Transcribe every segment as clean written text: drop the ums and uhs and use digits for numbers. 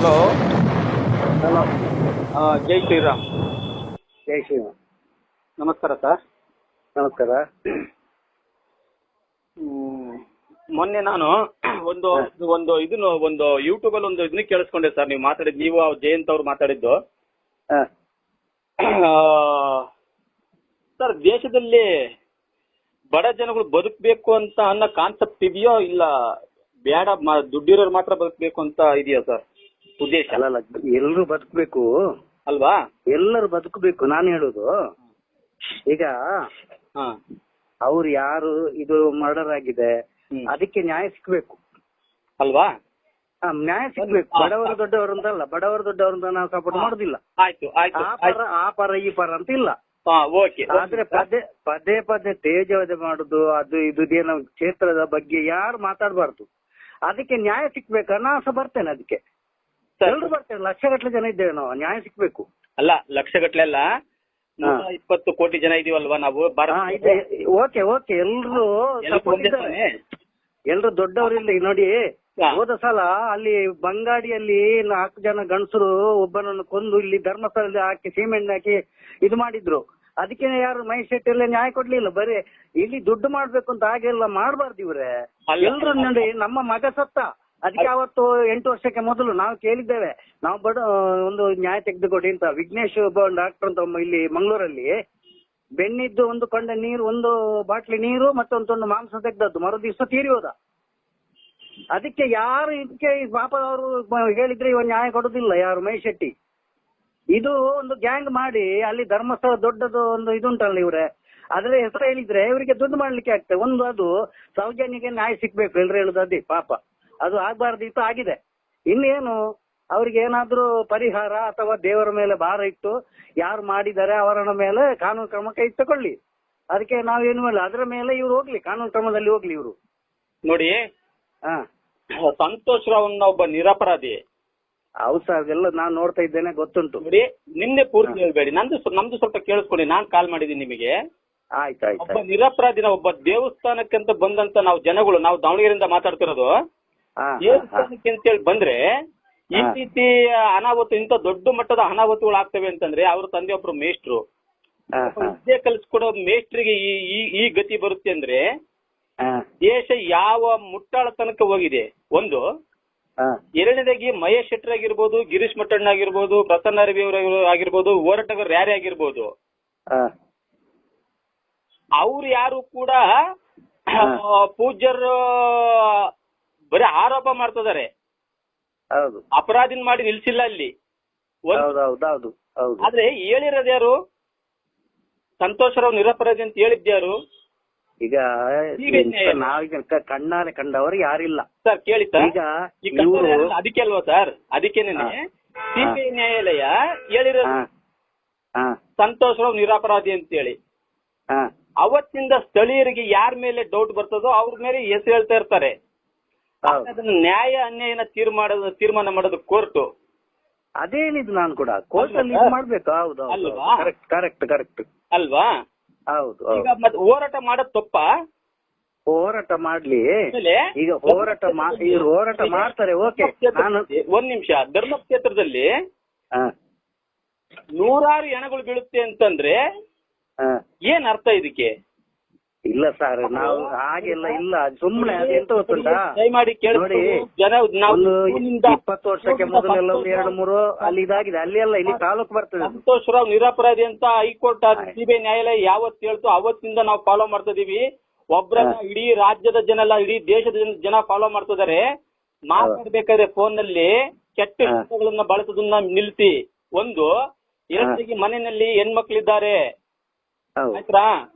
Hello. Hello. ಜೈ ಶ್ರೀರಾಮ್. ಜೈ ಶ್ರೀರಾಮ್. ನಮಸ್ಕಾರ sir. ನಮಸ್ಕಾರ. ಮೊನ್ನೆ ನಾನು ಒಂದು ಯೂಟ್ಯೂಬ್ ಅಲ್ಲಿ ಒಂದು ಇದನ್ನ ಕೇಳಿಸ್ಕೊಂಡೆ ಸರ್. ನೀವು ಜಯಂತ್ ಅವ್ರು ಮಾತಾಡಿದ್ದು ಸರ್, ದೇಶದಲ್ಲಿ ಬಡ ಜನಗಳು ಬದುಕಬೇಕು ಅಂತ ಅನ್ನೋ ಕಾನ್ಸೆಪ್ಟ್ ಇದೆಯೋ ಇಲ್ಲ ಬೇಡ ದುಡ್ಡಿರೋರು ಮಾತ್ರ ಬದುಕಬೇಕು ಅಂತ ಇದೆಯಾ ಸರ್ ಉದ್ದೇಶ? ಅಲ್ಲ, ಎಲ್ಲರೂ ಬದುಕಬೇಕು ಅಲ್ವಾ? ಎಲ್ಲರೂ ಬದುಕಬೇಕು. ನಾನು ಹೇಳುದು ಈಗ ಅವ್ರು ಯಾರು ಇದು ಮರ್ಡರ್ ಆಗಿದೆ ಅದಕ್ಕೆ ನ್ಯಾಯ ಸಿಗ್ಬೇಕು ಅಲ್ವಾ? ನ್ಯಾಯ ಸಿಗ್ಬೇಕು. ಬಡವರು ದೊಡ್ಡವರು ಅಂತಲ್ಲ, ಬಡವರು ದೊಡ್ಡವರು ಅಂತ ನಾವು ಸಪೋರ್ಟ್ ಮಾಡುದಿಲ್ಲ. ಆಯ್ತು ಆಯ್ತು. ಆ ಪರ ಈ ಪರ ಅಂತ ಇಲ್ಲ. ಆದ್ರೆ ಪದೇ ಪದೇ ತೇಜವಧೆ ಮಾಡುದು ಅದು ಇದು ಏನೋ ಕ್ಷೇತ್ರದ ಬಗ್ಗೆ ಯಾರು ಮಾತಾಡಬಾರ್ದು. ಅದಕ್ಕೆ ನ್ಯಾಯ ಸಿಕ್ಬೇಕು. ನಾನು ಸಹ ಬರ್ತೇನೆ ಅದಕ್ಕೆ. ಎಲ್ರು ಬರ್ತೇನೆ, ಲಕ್ಷಗಟ್ಟಲೆ ಜನ ಇದ್ದೇವೆ ನಾವು. ನ್ಯಾಯ ಸಿಕ್ಬೇಕು. ಅಲ್ಲ, ಲಕ್ಷಗಟ್ಟಲೆ ಅಲ್ಲ, 120 ಕೋಟಿ ಜನ ಇದೀವಲ್ವಾ ನಾವು. ಓಕೆ ಓಕೆ, ಎಲ್ರು ದೊಡ್ಡವರಿಲ್ಲ. ನೋಡಿ, ಹೋದ ಸಲ ಅಲ್ಲಿ ಬಂಗಾಡಿಯಲ್ಲಿ 4 ಜನ ಗಂಡಸರು ಒಬ್ಬನನ್ನು ಕೊಂದು ಇಲ್ಲಿ ಧರ್ಮಸ್ಥಳದಲ್ಲಿ ಹಾಕಿ ಸಿಮೆಂಟ್ ಹಾಕಿ ಇದು ಮಾಡಿದ್ರು. ಅದಕ್ಕೆ ಯಾರು ಮಹೇಶ್ ಶೆಟ್ಟಿ ಎಲ್ಲ ನ್ಯಾಯ ಕೊಡ್ಲಿಲ್ಲ. ಬರೀ ಇಲ್ಲಿ ದುಡ್ಡು ಮಾಡ್ಬೇಕು ಅಂತ ಹಾಗೆಲ್ಲ ಮಾಡಬಾರ್ದು ಇವ್ರೆ. ಎಲ್ರು ನೋಡಿ, ನಮ್ಮ ಮಗ ಸತ್ತ, ಅದಕ್ಕೆ ಅವತ್ತು 8 ವರ್ಷಕ್ಕೆ ಮೊದಲು ನಾವು ಕೇಳಿದ್ದೇವೆ, ನಾವು ಒಂದು ನ್ಯಾಯ ತೆಗೆದುಕೊಡಿ ಅಂತ. ವಿಘ್ನೇಶ್ ಒಬ್ಬ ಡಾಕ್ಟರ್ ಅಂತ ಇಲ್ಲಿ ಮಂಗಳೂರಲ್ಲಿ ಬೆನ್ನಿದ್ದು ಒಂದು ಕೊಂಡ ನೀರು, ಒಂದು ಬಾಟ್ಲಿ ನೀರು ಮತ್ತೊಂದು ತುಂಡು ಮಾಂಸ ತೆಗ್ದದ್ದು, ಮರು ದಿವಸ ತೀರಿ ಹೋದ. ಅದಕ್ಕೆ ಯಾರು ಇದಕ್ಕೆ ಪಾಪ ಅವರು ಹೇಳಿದ್ರೆ ಇವ ನ್ಯಾಯ ಕೊಡುದಿಲ್ಲ. ಯಾರು ಮಹೇಶ್ ಶೆಟ್ಟಿ ಇದು ಒಂದು ಗ್ಯಾಂಗ್ ಮಾಡಿ ಅಲ್ಲಿ ಧರ್ಮಸ್ಥಳ ದೊಡ್ಡದು ಒಂದು ಇದುಂಟಲ್ಲ ಇವ್ರೆ, ಅದ್ರ ಹೆಸರು ಹೇಳಿದ್ರೆ ಇವರಿಗೆ ದುಡ್ಡು ಮಾಡ್ಲಿಕ್ಕೆ ಆಗ್ತದೆ. ಒಂದು ಅದು ಸೌಜನ್ಯಗೆ ನ್ಯಾಯ ಸಿಗ್ಬೇಕು. ಎಲ್ರು ಹೇಳುದು ಅದೇ. ಪಾಪ ಅದು ಆಗ್ಬಾರ್ದಿತ್ತು, ಆಗಿದೆ. ಇನ್ನೇನು ಅವ್ರಿಗೆ ಏನಾದ್ರೂ ಪರಿಹಾರ ಅಥವಾ ದೇವರ ಮೇಲೆ ಭಾರ ಇಟ್ಟು ಯಾರು ಮಾಡಿದ್ದಾರೆ ಅವರ ಮೇಲೆ ಕಾನೂನು ಕ್ರಮ ಕೈ ತಕೊಳ್ಳಿ. ಅದಕ್ಕೆ ನಾವೇನು ಇಲ್ಲ, ಅದರ ಮೇಲೆ ಇವ್ರು ಹೋಗ್ಲಿ, ಕಾನೂನು ಕ್ರಮದಲ್ಲಿ ಹೋಗ್ಲಿ ಇವರು. ನೋಡಿ, ಸಂತೋಷ್ ರಾವ್ ಒಬ್ಬ ನಿರಪರಾಧಿ. ಹೌದು ಸರ್, ಎಲ್ಲ ನಾನು ನೋಡ್ತಾ ಇದ್ದೇನೆ, ಗೊತ್ತುಂಟು. ನೋಡಿ, ನಿನ್ನೆ ಪೂರ್ತಿ ಹೇಳ್ಬೇಡಿ, ನಮ್ದು ಸ್ವಲ್ಪ ಕೇಳಿಸ್ಕೊಳ್ಳಿ. ನಾನ್ ಕಾಲ್ ಮಾಡಿದ್ದೀನಿ ನಿಮಗೆ. ಆಯ್ತಾಯ್ತು. ಒಬ್ಬ ನಿರಪರಾಧಿನ, ಒಬ್ಬ ದೇವಸ್ಥಾನಕ್ಕಂತ ಬಂದಂತ ನಾವು ಜನಗಳು, ನಾವು ದಾವಣಗೆರೆಯಿಂದ ಮಾತಾಡ್ತಿರೋದು, ದೇವಸ್ಥಾನಕ್ಕೆ ಅಂತೇಳಿ ಬಂದ್ರೆ ಈ ರೀತಿ ಅನಾಹುತ, ಇಂತ ದೊಡ್ಡ ಮಟ್ಟದ ಅನಾಹುತಗಳು ಆಗ್ತವೆ ಅಂತಂದ್ರೆ ಅವ್ರ ತಂದೆ ಒಬ್ರು ಮೇಷ್ಟ್ರು, ವಿದ್ಯೆ ಕಲಿಸ್ಕೊಡೋ ಮೇಷ್ಟ್ರಿಗೆ ಈ ಗತಿ ಬರುತ್ತೆ ಅಂದ್ರೆ ದೇಶ ಯಾವ ಮುಟ್ಟಾಳತನಕ್ಕೆ ಹೋಗಿದೆ. ಒಂದು, ಎರಡನೇದಾಗಿ ಮಹೇಶ್ ಶೆಟ್ಟರ್ ಆಗಿರ್ಬೋದು, ಗಿರೀಶ್ ಮಟ್ಟಣ್ಣ ಆಗಿರ್ಬೋದು, ಪ್ರಸನ್ನ ರವಿ ಆಗಿರ್ಬೋದು, ಹೋರಾಟಗಾರರು ಯಾರೇ ಆಗಿರ್ಬೋದು, ಅವ್ರು ಯಾರು ಕೂಡ ಪೂಜ್ಯರು ಬರೀ ಆರೋಪ ಮಾಡ್ತಿದ್ದಾರೆ, ಅಪರಾಧಿನ ಮಾಡಿ ನಿಲ್ಸಿಲ್ಲ ಅಲ್ಲಿ. ಆದ್ರೆ ಹೇಳಿರೋದು ಯಾರು? ಸಂತೋಷ್ ರಾವ್ ನಿರಪರಾಧಿ ಅಂತ ಹೇಳಿದ್ಯಾರು? ಈಗ ನಾವೀಗ ಕಣ್ಣಾರೆ ಕಂಡವರು ಯಾರಿಲ್ಲ ಸರ್. ಕೇಳಿ ಸರ್, ಈಗ ಅದಕ್ಕೆ ಅಲ್ವಾ ಸರ್, ಅದಕ್ಕೇನೆ ಸಿಬಿಐ ನ್ಯಾಯಾಲಯ ಹೇಳಿರೋದು ಸಂತೋಷ್ ರಾವ್ ನಿರಪರಾಧಿ ಅಂತ ಹೇಳಿ. ಅವತ್ತಿಂದ ಸ್ಥಳೀಯರಿಗೆ ಯಾರ ಮೇಲೆ ಡೌಟ್ ಬರ್ತದೋ ಅವ್ರ ಮೇಲೆ ಹೆಸರು ಹೇಳ್ತಾ ಇರ್ತಾರೆ. ಅದನ್ನ ನ್ಯಾಯ ಅನ್ಯಾಯನ ತೀರ್ಮಾನ ಮಾಡೋದು ಕೋರ್ಟ್. ಅದೇನಿದು, ನಾನು ಕೂಡ ಕೋರ್ಟ್ ಅಲ್ಲಿ ಮಾಡ್ಬೇಕು. ಹೌದು, ಕರೆಕ್ಟ್ ಕರೆಕ್ಟ್ ಅಲ್ವಾ? ಹೌದು. ಈಗ ಮತ್ತೆ ಹೋರಾಟ ಮಾಡೋದು ತಪ್ಪ? ಹೋರಾಟ ಮಾಡ್ಲಿ, ಈಗ ಹೋರಾಟ ಮಾಡ್ತಾರೆ. ಓಕೆ, ಒಂದ್ ನಿಮಿಷ. ಧರ್ಮಕ್ಷೇತ್ರದಲ್ಲಿ 100 ಹೆಣಗಳು ಬೀಳುತ್ತೆ ಅಂತಂದ್ರೆ ಏನ್ ಅರ್ಥ ಇದಕ್ಕೆ? ಇಲ್ಲ ಸರ್, ನಾವು ಹಾಗೆಲ್ಲ ಇಲ್ಲ. ಸುಮ್ನೆ ಎಂತ ಗೊತ್ತುಂಟಾ, ದಯಮಾಡಿ ನೋಡಿ, ಒಂದು 20 ವರ್ಷಕ್ಕೆ ಮೊದಲೆಲ್ಲ 2-3 ಅಲ್ಲಿ ಇದಾಗಿದೆ. ಅಲ್ಲಿ ಎಲ್ಲ ಇಲ್ಲಿ ತಾಲೂಕು ಬರ್ತದೆ. ಸಂತೋಷ್ ರಾವ್ ನಿರಪರಾಧಿ ಅಂತ ಹೈಕೋರ್ಟ್ ಸಿಬಿಐ ನ್ಯಾಯಾಲಯ ಯಾವತ್ತು ಹೇಳ್ತು ಅವತ್ತಿಂದ ನಾವು ಫಾಲೋ ಮಾಡ್ತಾ ಇದೀವಿ. ಒಬ್ರನ್ನ ಇಡೀ ರಾಜ್ಯದ ಜನ ಅಲ್ಲ, ಇಡೀ ದೇಶದ ಜನ ಫಾಲೋ ಮಾಡ್ತಿದ್ದಾರೆ. ಮಾತಾಡ್ಬೇಕಾದ್ರೆ ಫೋನ್ ನಲ್ಲಿ ಕೆಟ್ಟ ಶಬ್ದಗಳನ್ನ ಬಳಸೋದನ್ನ ನಿಲ್ಸಿ. ಒಂದು, ಎರಡನೇದಾಗಿ ಮನೆಯಲ್ಲಿ ಹೆಣ್ಮಕ್ಳಿದ್ದಾರೆ, ಆಯ್ತಾ?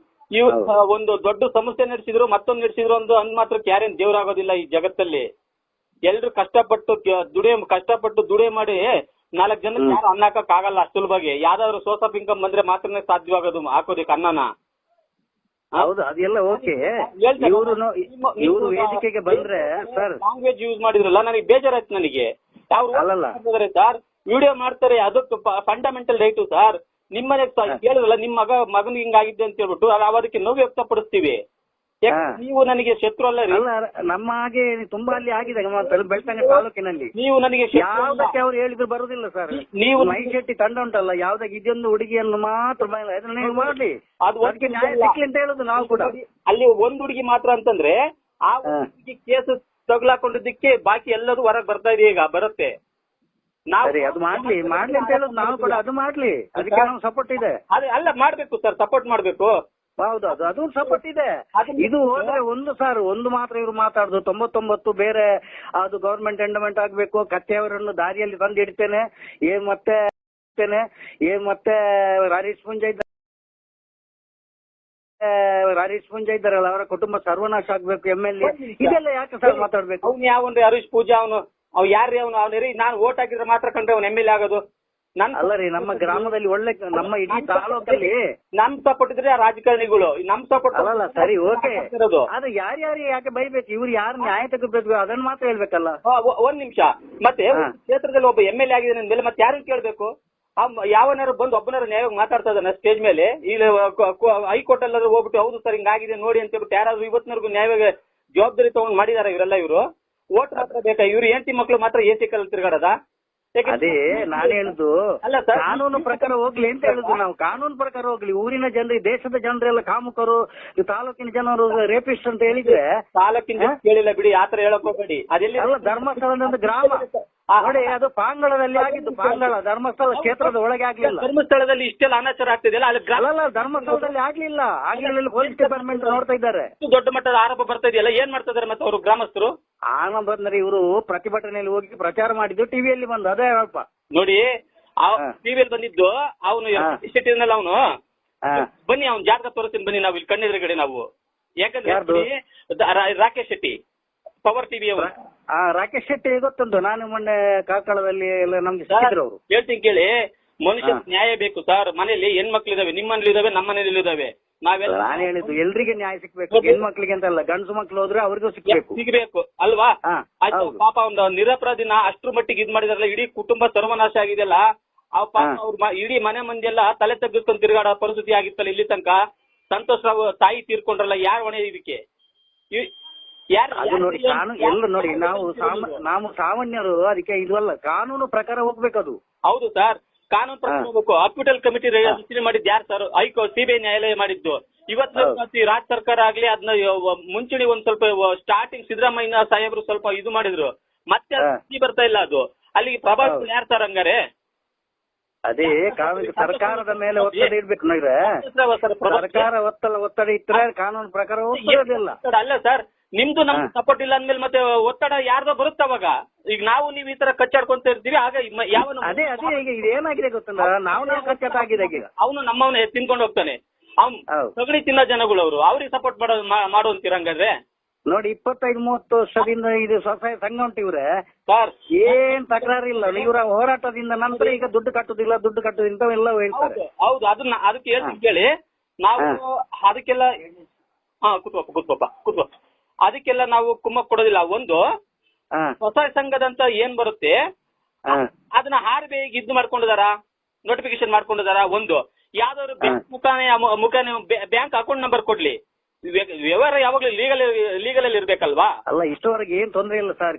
ಇವ್ ಒಂದು ದೊಡ್ಡ ಸಮಸ್ಯೆ ನಡೆಸಿದ್ರು, ಮತ್ತೊಂದು ನಡೆಸಿದ್ರು ಅಂದ್ ಮಾತ್ರಕ್ಕೆ ಯಾರೇನ್ ದೇವರಾಗೋದಿಲ್ಲ ಈ ಜಗತ್ತಲ್ಲಿ. ಎಲ್ರು ಕಷ್ಟಪಟ್ಟು ದುಡಿಮೆ ಮಾಡಿ 4 ಜನಕ್ಕೆ ಯಾರು ಅನ್ನ ಹಾಕಕ್ ಆಗಲ್ಲ ಅಷ್ಟು ಸುಲಭವಾಗಿ. ಯಾವ್ದಾದ್ರು ಸೋರ್ಸ್ ಆಫ್ ಇನ್ಕಮ್ ಬಂದ್ರೆ ಮಾತ್ರನೇ ಸಾಧ್ಯವಾಗೋದು ಹಾಕೋದಕ್ಕೆ ಅನ್ನನ. ಹೌದು, ಅದೆಲ್ಲ ಓಕೆ. ಇವರು ವೇದಿಕೆಗೆ ಬಂದ್ರೆ ಸರ್ ಲ್ಯಾಂಗ್ವೇಜ್ ಯೂಸ್ ಮಾಡಿದ್ರಲ್ಲ, ನನಗೆ ಬೇಜಾರಾಯ್ತು. ನನಗೆ ಯಾವ ಸರ್ ವಿಡಿಯೋ ಮಾಡ್ತಾರೆ, ಅದು ಫಂಡಮೆಂಟಲ್ ರೈಟು ಸರ್. ನಿಮ್ಮನೆ ಹೇಳಿದ್ರಲ್ಲ, ನಿಮ್ಮ ಮಗನಿಗೆ ಹಿಂಗಾಗಿದ್ದೆ ಅಂತ ಹೇಳ್ಬಿಟ್ಟು ಅದಕ್ಕೆ ನೋವು ವ್ಯಕ್ತಪಡಿಸ್ತೀವಿ. ನೀವು ನನಗೆ ಶತ್ರು ಅಲ್ಲ ರೀ. ಅಲ್ಲ ನಮ್ಮ ಹಾಗೆ ತುಂಬಾ ಅಲ್ಲಿ ಆಗಿದೆ ಬೆಳ್ತಂಗಡಿ ತಾಲೂಕಿನಲ್ಲಿ. ನೀವು ನನಗೆ ಯಾವ್ದಕ್ಕೆ ಅವ್ರು ಹೇಳಿದ್ರು ಬರುದಿಲ್ಲ ಸರ್. ನೀವು ಮೈಶೆಟ್ಟಿ ತಂಡ ಉಂಟಲ್ಲ, ಯಾವ್ದಾಗ ಇದೊಂದು ಹುಡುಗಿಯನ್ನು ಮಾತ್ರ ಅದನ್ನ ನೀವು ಮಾಡ್ಲಿ, ಅದಕ್ಕೆ ನ್ಯಾಯ ಸಿಕ್ಲಿ ಅಂತ ಹೇಳುದು ನಾವು ಕೂಡ. ಅಲ್ಲಿ ಒಂದ್ ಹುಡುಗಿ ಮಾತ್ರ ಅಂತಂದ್ರೆ ಆ ಹುಡುಗಿ ಕೇಸ್ ತಗ್ಲಾಕೊಂಡಿದ್ದಕ್ಕೆ ಬಾಕಿ ಎಲ್ಲರೂ ಹೊರಗೆ ಬರ್ತಾ ಇದೆ, ಈಗ ಬರುತ್ತೆ. ಸರಿ, ಅದು ಮಾಡ್ಲಿ ಅಂತ ಹೇಳುದು ನಾವು ಕೂಡ, ಅದು ಮಾಡ್ಲಿ, ಅದಕ್ಕೆ ನಾವು ಸಪೋರ್ಟ್ ಇದೆ. ಅದೇ ಅಲ್ಲ ಮಾಡ್ಬೇಕು ಸರ್, ಸಪೋರ್ಟ್ ಮಾಡ್ಬೇಕು. ಹೌದೌದು, ಅದು ಸಪೋರ್ಟ್ ಇದೆ. ಇದು ಹೋದ್ರೆ ಒಂದು ಮಾತ್ರ ಇವ್ರು ಮಾತಾಡುದು 99 ಬೇರೆ, ಅದು ಗವರ್ಮೆಂಟ್ ಎಂಡಮೆಂಟ್ ಆಗ್ಬೇಕು, ಕತ್ತೆಯವರನ್ನು ದಾರಿಯಲ್ಲಿ ತಂದು ಇಡ್ತೇನೆ, ಮತ್ತೆ ರಾರೀಶ್ ಪೂಂಜಾ ಇದ್ದಾರಲ್ಲ, ಅವರ ಕುಟುಂಬ ಸರ್ವನಾಶ ಆಗ್ಬೇಕು, MLA, ಇದೆಲ್ಲ ಯಾಕೆ ಸರ್ ಮಾತಾಡ್ಬೇಕು? ಅವ್ನು ಯಾವನ್ರಿ ಹರೀಶ್ ಪೂಜಾ, ಅವನು ಯಾರ್ರಿ ಅವನು ನಾನು ಓಟ್ ಹಾಕಿದ್ರೆ ಮಾತ್ರ ಕಂಡ್ರೆ ಅವ್ನು MLA ಆಗೋದು? ಅಲ್ಲ ರೀ, ನಮ್ಮ ಗ್ರಾಮದಲ್ಲಿ ಒಳ್ಳೆ, ನಮ್ಮ ಇಡೀ ತಾಲೂಕಲ್ಲಿ ನಮ್ ಸಪೋರ್ಟ್ ಇದ್ರೆ ಆ ರಾಜಕಾರಣಿಗಳು ನಮ್ ಸಪೋರ್ಟ್ ಅಲ್ಲ. ಸರಿ, ಓಕೆ, ಆದ್ರೆ ಯಾರ್ಯಾರು ಯಾಕೆ ಬೈಬೇಕು, ಇವ್ರು ಯಾರು ನ್ಯಾಯ ತೆಗಬೇಕು ಅದನ್ನ ಮಾತ್ರ ಹೇಳ್ಬೇಕಲ್ಲ. ಒಂದ್ ನಿಮಿಷ, ಮತ್ತೆ ಕ್ಷೇತ್ರದಲ್ಲಿ ಒಬ್ಬ MLA ಆಗಿದೆ ಅಂದ್ಮೇಲೆ ಮತ್ತೆ ಯಾರನ್ನ ಕೇಳ್ಬೇಕು? ಯಾವನಾರು ಬಂದು ಒಬ್ಬನಾರು ನ್ಯಾಯವಾಗಿ ಮಾತಾಡ್ತಾ ಇದ್ದಾನೆ ಸ್ಟೇಜ್ ಮೇಲೆ? ಇಲ್ಲಿ ಹೈಕೋರ್ಟ್ ಎಲ್ಲರೂ ಹೋಗ್ಬಿಟ್ಟು ಹೌದು ಸರ್ ಹಿಂಗಾಗಿದೆ ನೋಡಿ ಅಂತ ಹೇಳ್ಬಿಟ್ಟು ಯಾರಾದ್ರೂ ಇವತ್ತಿನವರೆಗೂ ನ್ಯಾಯವಾಗಿ ಜವಾಬ್ದಾರಿ ತಗೊಂಡ್ ಮಾಡಿದಾರ ಇವರೆಲ್ಲ? ಇವರು ಓಟ್ ಮಾತ್ರ ಬೇಕಾ? ಇವ್ರು ಹೆಂಡತಿ ಮಕ್ಳು ಮಾತ್ರ AC ಕಲ್ ತಿರ್ಗಾಡದ? ಅದೇ ನಾನು ಹೇಳುದು, ಕಾನೂನು ಪ್ರಕಾರ ಹೋಗ್ಲಿ ಅಂತ ಹೇಳುದು ನಾವು. ಕಾನೂನು ಪ್ರಕಾರ ಹೋಗ್ಲಿ, ಊರಿನ ಜನರು, ದೇಶದ ಜನರೆಲ್ಲ ಕಾಮುಕರು, ತಾಲೂಕಿನ ಜನರು ರೇಪಿಸ್ಟ್ ಅಂತ ಹೇಳಿದ್ರೆ ತಾಲೂಕಿನ ಕೇಳಿಲ್ಲ ಬಿಡಿ, ಆತರ ಹೇಳಕ್ ಹೋಗ್ಬೇಡಿ. ಅದೆಲ್ಲಿ ಅಲ್ಲ, ಧರ್ಮಸ್ಥಳದ ಗ್ರಾಮ ನೋಡಿ, ಅದು ಪಾಂಗಳದಲ್ಲಿ ಆಗಿದ್ದು. ಪಾಂಗಳ ಧರ್ಮಸ್ಥಳ ಕ್ಷೇತ್ರದ ಒಳಗೆ ಆಗ್ಲಿಲ್ಲ. ಧರ್ಮಸ್ಥಳದಲ್ಲಿ ಇಷ್ಟೆಲ್ಲ ಅನಾಚಾರ ಆಗ್ತಿದೆಯಲ್ಲ, ಅಲ್ಲ ಧರ್ಮಸ್ಥಳದಲ್ಲಿ ಆಗ್ಲಿಲ್ಲ. ಪೊಲೀಸ್ ಡಿಪಾರ್ಟ್ಮೆಂಟ್ ನೋಡ್ತಾ ಇದ್ದಾರೆ. ದೊಡ್ಡ ಮಟ್ಟದ ಆರೋಪ ಬರ್ತಾ ಇದೆಯಲ್ಲ, ಏನ್ ಮಾಡ್ತಾ ಇದಾರೆ ಮತ್ತೆ ಅವರು ಗ್ರಾಮಸ್ಥರು? ಬಂದ್ರೆ ಇವರು ಪ್ರತಿಭಟನೆಯಲ್ಲಿ ಹೋಗಿ ಪ್ರಚಾರ ಮಾಡಿದ್ದು ಟಿವಿಯಲ್ಲಿ ಬಂದು, ಅದೇ ಅಲ್ಪ ನೋಡಿ. ಟಿವಿಯಲ್ಲಿ ಬಂದಿದ್ದು ಅವನು ಶೆಟ್ಟಿನಲ್ಲ, ಅವನು ಬನ್ನಿ, ಅವ್ನು ಜಾತಕ ತೋರಿಸ್ತೀನಿ ಬನ್ನಿ, ನಾವು ಇಲ್ಲಿ ಕಣ್ಣೆದುರುಗಡೆ ನಾವು. ಯಾಕಂದ್ರೆ ರಾಕೇಶ್ ಶೆಟ್ಟಿ, ಪವರ್ ಟಿವಿ ಅವರು. ರಾಕೇಶ್ ಶೆಟ್ಟಿ ಗೊತ್ತುಂಟು, ನಾನು ಮೊನ್ನೆ ಕಾರ್ಕಳದಲ್ಲಿ ಎಲ್ಲ ನಮ್ಗೆ ಸಿಕ್ಕಿದ್ರು ಅವರು. ಹೇಳ್ತೀನಿ ಕೇಳಿ, ಮನುಷ್ಯ ನ್ಯಾಯ ಬೇಕು ಸರ್. ಮನೇಲಿ ಹೆಣ್ಮಕ್ಳು ಇದಾವೆ, ನಿಮ್ಮ ಮನೇಲಿ ಇದಾವೆ, ನಮ್ಮ ಮನೇಲಿ ಇದಾವೆ. ನಾವೆಲ್ಲ ನಾನು ಹೇಳಿದ್ದು ಎಲ್ರಿಗೆ ನ್ಯಾಯ ಸಿಕ್ಬೇಕು, ಹೆಣ್ಮಕ್ಳಿಗೆ ಅಂತ ಅಲ್ಲ, ಗಂಡಸು ಮಕ್ಳು ಹೋದ್ರೆ ಅವ್ರಿಗೂ ಸಿಗ್ಬೇಕು ಅಲ್ವಾ? ಆಯ್ತು, ಪಾಪ ಒಂದು ನಿರಪರಾಧಿನ ಅಷ್ಟ್ರ ಮಟ್ಟಿಗೆ ಇದ್ ಮಾಡಿದಾರಲ್ಲ, ಇಡೀ ಕುಟುಂಬ ಸರ್ವನಾಶ ಆಗಿದೆಲ್ಲ. ಆ ಪಾಪ ಅವ್ರ ಇಡೀ ಮನೆ ಮಂದಿಯೆಲ್ಲ ತಲೆ ತೆಗೆದುಕೊಂಡು ತಿರುಗಾಡೋ ಪರಿಸ್ಥಿತಿ ಆಗಿತ್ತಲ್ಲ ಇಲ್ಲಿ ತನಕ. ಸಂತೋಷ್ ರಾವ್ ತಾಯಿ ತೀರ್ಕೊಂಡ್ರಲ್ಲ, ಯಾರು ಹೊಣೆ ಇದಕ್ಕೆ? ಅದು ನೋಡಿ, ಎಲ್ಲ ನೋಡಿ, ನಾವು ಸಾಮಾನ್ಯರು ಅದಕ್ಕೆ ಇದಲ್ಲ, ಕಾನೂನು ಪ್ರಕಾರ ಹೋಗ್ಬೇಕದು. ಹೌದು ಸರ್, ಕಾನೂನು ಪ್ರಕಾರ ಹೋಗ್ಬೇಕು. ಹಾಸ್ಪಿಟಲ್ ಕಮಿಟಿ ರಚನೆ ಮಾಡಿದ್ದು ಯಾರು ಸರ್? CBI ನ್ಯಾಯಾಲಯ ಮಾಡಿದ್ದು. ಇವತ್ತು ರಾಜ್ಯ ಸರ್ಕಾರ ಆಗ್ಲಿ ಅದನ್ನ ಮುಂಚೂಣಿ ಒಂದ್ ಸ್ವಲ್ಪ ಸ್ಟಾರ್ಟಿಂಗ್ ಸಿದ್ದರಾಮಯ್ಯ ಸಾಹೇಬ್ರು ಸ್ವಲ್ಪ ಇದು ಮಾಡಿದ್ರು, ಮತ್ತೆ ಬರ್ತಾ ಇಲ್ಲ ಅದು. ಅಲ್ಲಿಗೆ ಪ್ರಭಾವ ಯಾರು ಸರ್ ಹಂಗಾರೆ? ಅದೇ ಸರ್ಕಾರದ ಮೇಲೆ ಒತ್ತಡ ಇಡ್ಬೇಕು ನೋಡ್ರೆ, ಸರ್ಕಾರ ಒತ್ತಡ ಇಟ್ಟರೆ ಕಾನೂನು ಪ್ರಕಾರ ಹೋಗೋದಿಲ್ಲ. ಅಲ್ಲ ಸರ್, ನಿಮ್ದು ನಮ್ಗೆ ಸಪೋರ್ಟ್ ಇಲ್ಲ ಅಂದ್ಮೇಲೆ ಮತ್ತೆ ಒತ್ತಡ ಯಾರ್ದೋ ಬರುತ್ತೆ ಅವಾಗ. ಈಗ ನಾವು ನೀವು ಈ ತರ ಕಚ್ಚಾಡ್ಕೊಂತ ಇರ್ತೀವಿ, ಆಗ ಯಾವ ಅದೇ ಈಗ ಇದೇನಾಗಿದೆ ಗೊತ್ತಲ್ಲ, ನಾವು ಕಚ್ಚಾಟ ಆಗಿದೆ. ಅವನು ನಮ್ಮವನ್ನ ತಿನ್ಕೊಂಡು ಹೋಗ್ತಾನೆ, ಅವ್ನು ಸಗಣಿ ತಿನ್ನ ಜನಗಳು ಅವರು, ಅವ್ರಿಗೆ ಸಪೋರ್ಟ್ ಮಾಡುವಂತೀರ ಹಂಗಾದ್ರೆ? ನೋಡಿ, 25-30 ವರ್ಷದಿಂದ ಇದು ಸ್ವಸಹಾಯ ಸಂಘ ಉಂಟು ಇವ್ರೆ ಸರ್, ಏನ್ ತಕರಾರಿಲ್ಲ. ಇವರ ಹೋರಾಟದಿಂದ ನಂತರ ಈಗ ದುಡ್ಡು ಕಟ್ಟುದಿಲ್ಲ ಇಂಥವೆಲ್ಲ ಹೇಳ್ತಾರೆ. ಹೌದು, ಅದಕ್ಕೆ ಹೇಳ್ತೀನಿ ಕೇಳಿ, ನಾವು ಅದಕ್ಕೆಲ್ಲ ಕೂತ್ಕೋಪ ಅದಕ್ಕೆಲ್ಲ ನಾವು ಕುಮ್ಮಕ್ ಕೊಡೋದಿಲ್ಲ. ಒಂದು ಸ್ವಸಹಾಯ ಸಂಘದಂತ ಏನ್ ಬರುತ್ತೆ ಅದನ್ನ RBI ಇದ್ ಮಾಡ್ಕೊಂಡಿದಾರ, ನೋಟಿಫಿಕೇಶನ್ ಮಾಡ್ಕೊಂಡಿದಾರ. ಒಂದು ಯಾವ್ದಾದ್ರು ಮುಖಾನೆ ಬ್ಯಾಂಕ್ ಅಕೌಂಟ್ ನಂಬರ್ ಕೊಡ್ಲಿ, ವ್ಯವಹಾರ ಯಾವಾಗ್ಲೂ ಲೀಗಲ್ ಅಲ್ಲಿ ಇರ್ಬೇಕಲ್ವಾ? ಅಲ್ಲ, ಇಷ್ಟವರೆಗೆ ಏನ್ ತೊಂದ್ರೆ ಇಲ್ಲ ಸರ್,